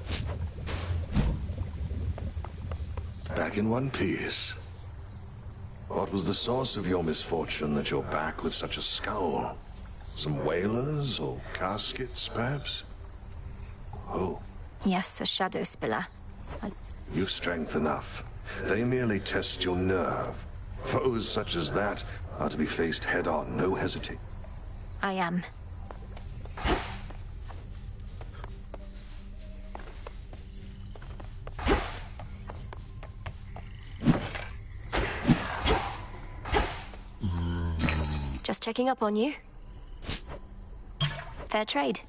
Back in one piece. What was the source of your misfortune that you're back with such a scowl? Some whalers or caskets, perhaps? Oh. Yes, a shadow spiller. You've strength enough. They merely test your nerve. Foes such as that are to be faced head-on, no hesitate. I am. Just checking up on you. Fair trade.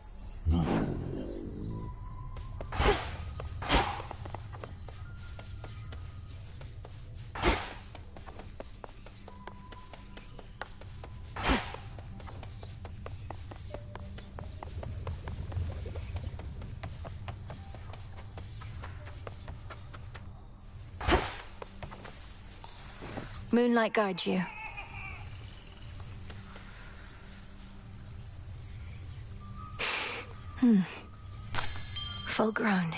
Moonlight guides you. Full grown.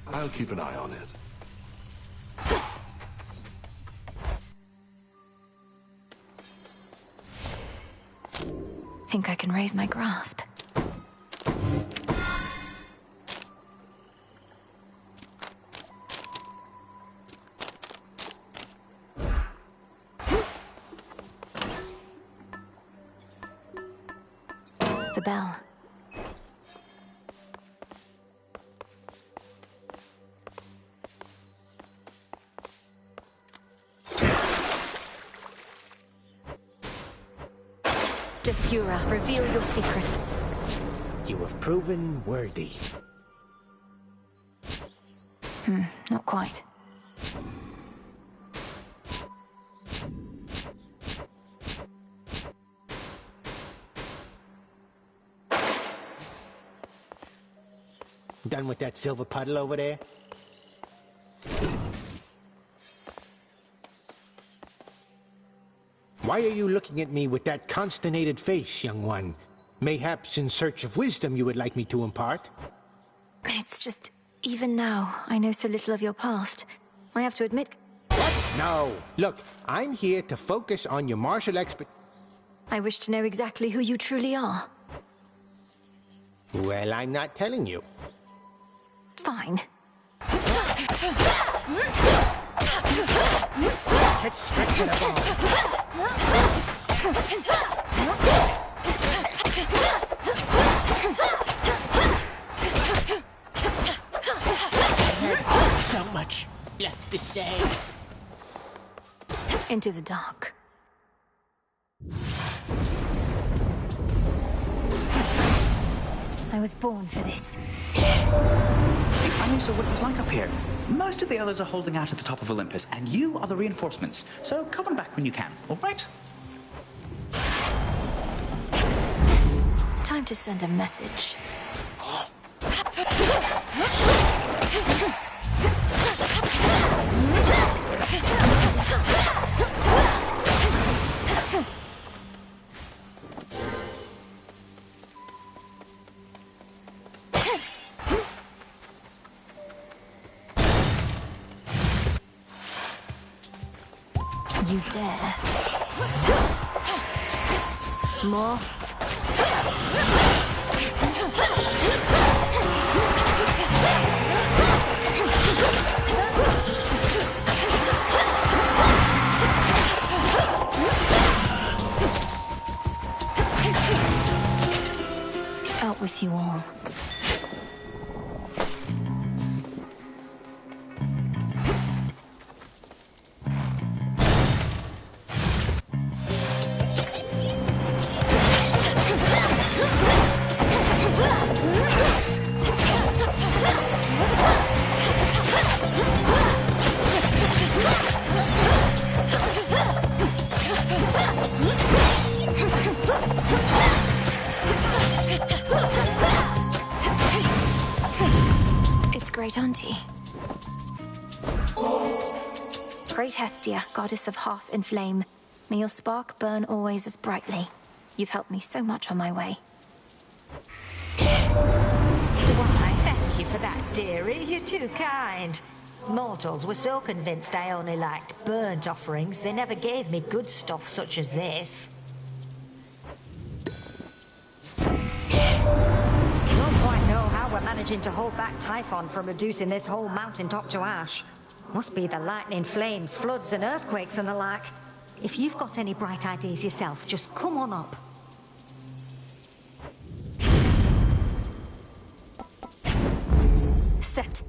I'll keep an eye on it. Think I can raise my grasp. The bell. Descura, reveal your secrets. You have proven worthy. Not quite. Done with that silver puddle over there? Why are you looking at me with that consternated face, young one? Mayhaps in search of wisdom you would like me to impart? It's just, even now, I know so little of your past. I have to admit... What? No. Look, I'm here to focus on your martial I wish to know exactly who you truly are. Well, I'm not telling you. Fine. Let's stretch it about. So much left to say. Into the dark. I was born for this. If I knew so what it was like up here. Most of the others are holding out at the top of Olympus, and you are the reinforcements. So come on back when you can, all right? Time to send a message. You dare. More? Out with you all. Great Auntie. Great Hestia, goddess of hearth and flame, may your spark burn always as brightly. You've helped me so much on my way. Why, thank you for that, dearie. You're too kind. Mortals were so convinced I only liked burnt offerings, they never gave me good stuff such as this. Don't quite know how we're managing to hold back Typhon from reducing this whole mountaintop to ash. Must be the lightning, flames, floods and earthquakes and the like. If you've got any bright ideas yourself, just come on up. Set.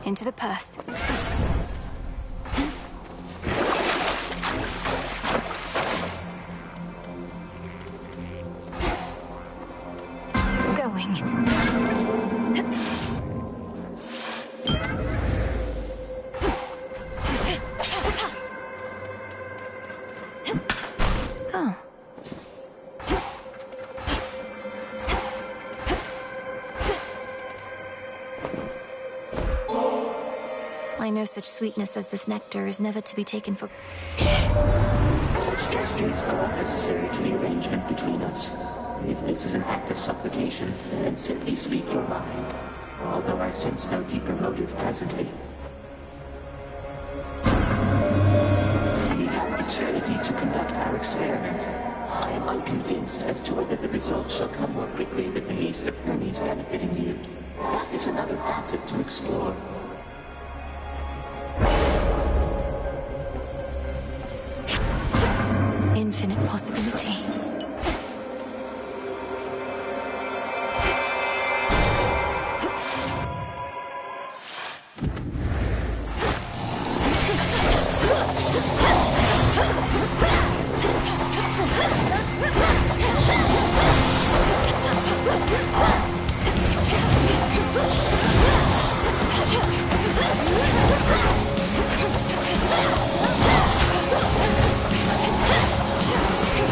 Into the purse. Going. Oh. I know such sweetness as this nectar is never to be taken for... Such gestures are unnecessary to the arrangement between us. If this is an act of supplication, then simply speak your mind. Although I sense no deeper motive presently. We have eternity to conduct our experiment. I am unconvinced as to whether the results shall come more quickly with the haste of Hermes benefiting you. That is another facet to explore. Infinite possibility.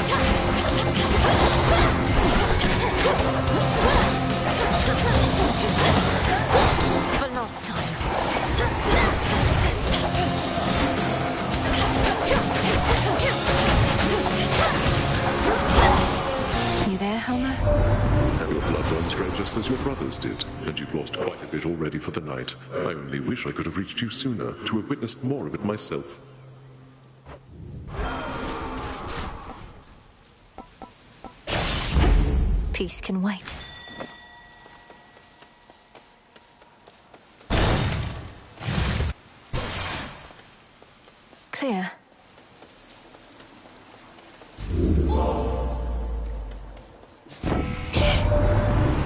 Cha! Helmer? Your blood runs red just as your brothers did, and you've lost quite a bit already for the night. I only wish I could have reached you sooner, to have witnessed more of it myself. Peace can wait. Clear.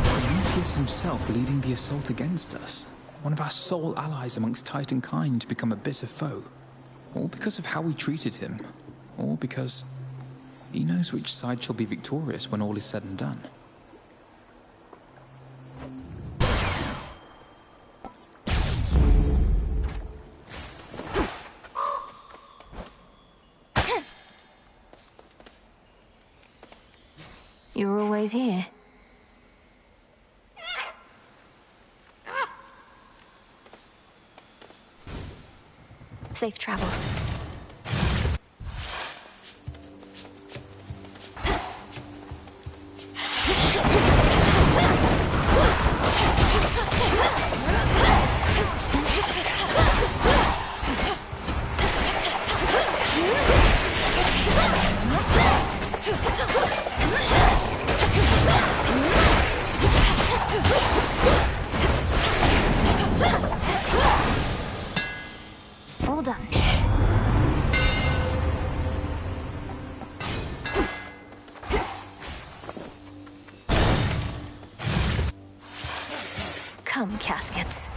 Prometheus himself leading the assault against us. One of our sole allies amongst Titan kind to become a bitter foe. All because of how we treated him. Or because he knows which side shall be victorious when all is said and done. You're always here. Safe travels. All done. Come, caskets.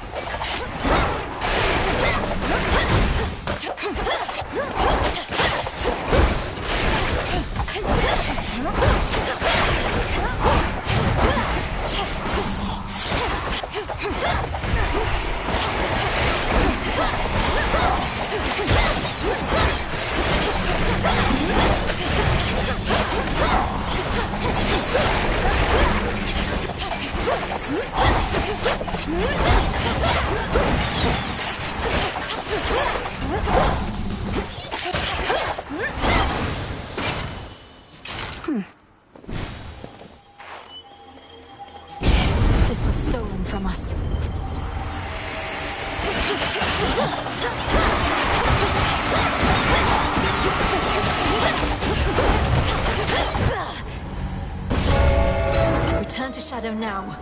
This was stolen from us. Return to Shadow now.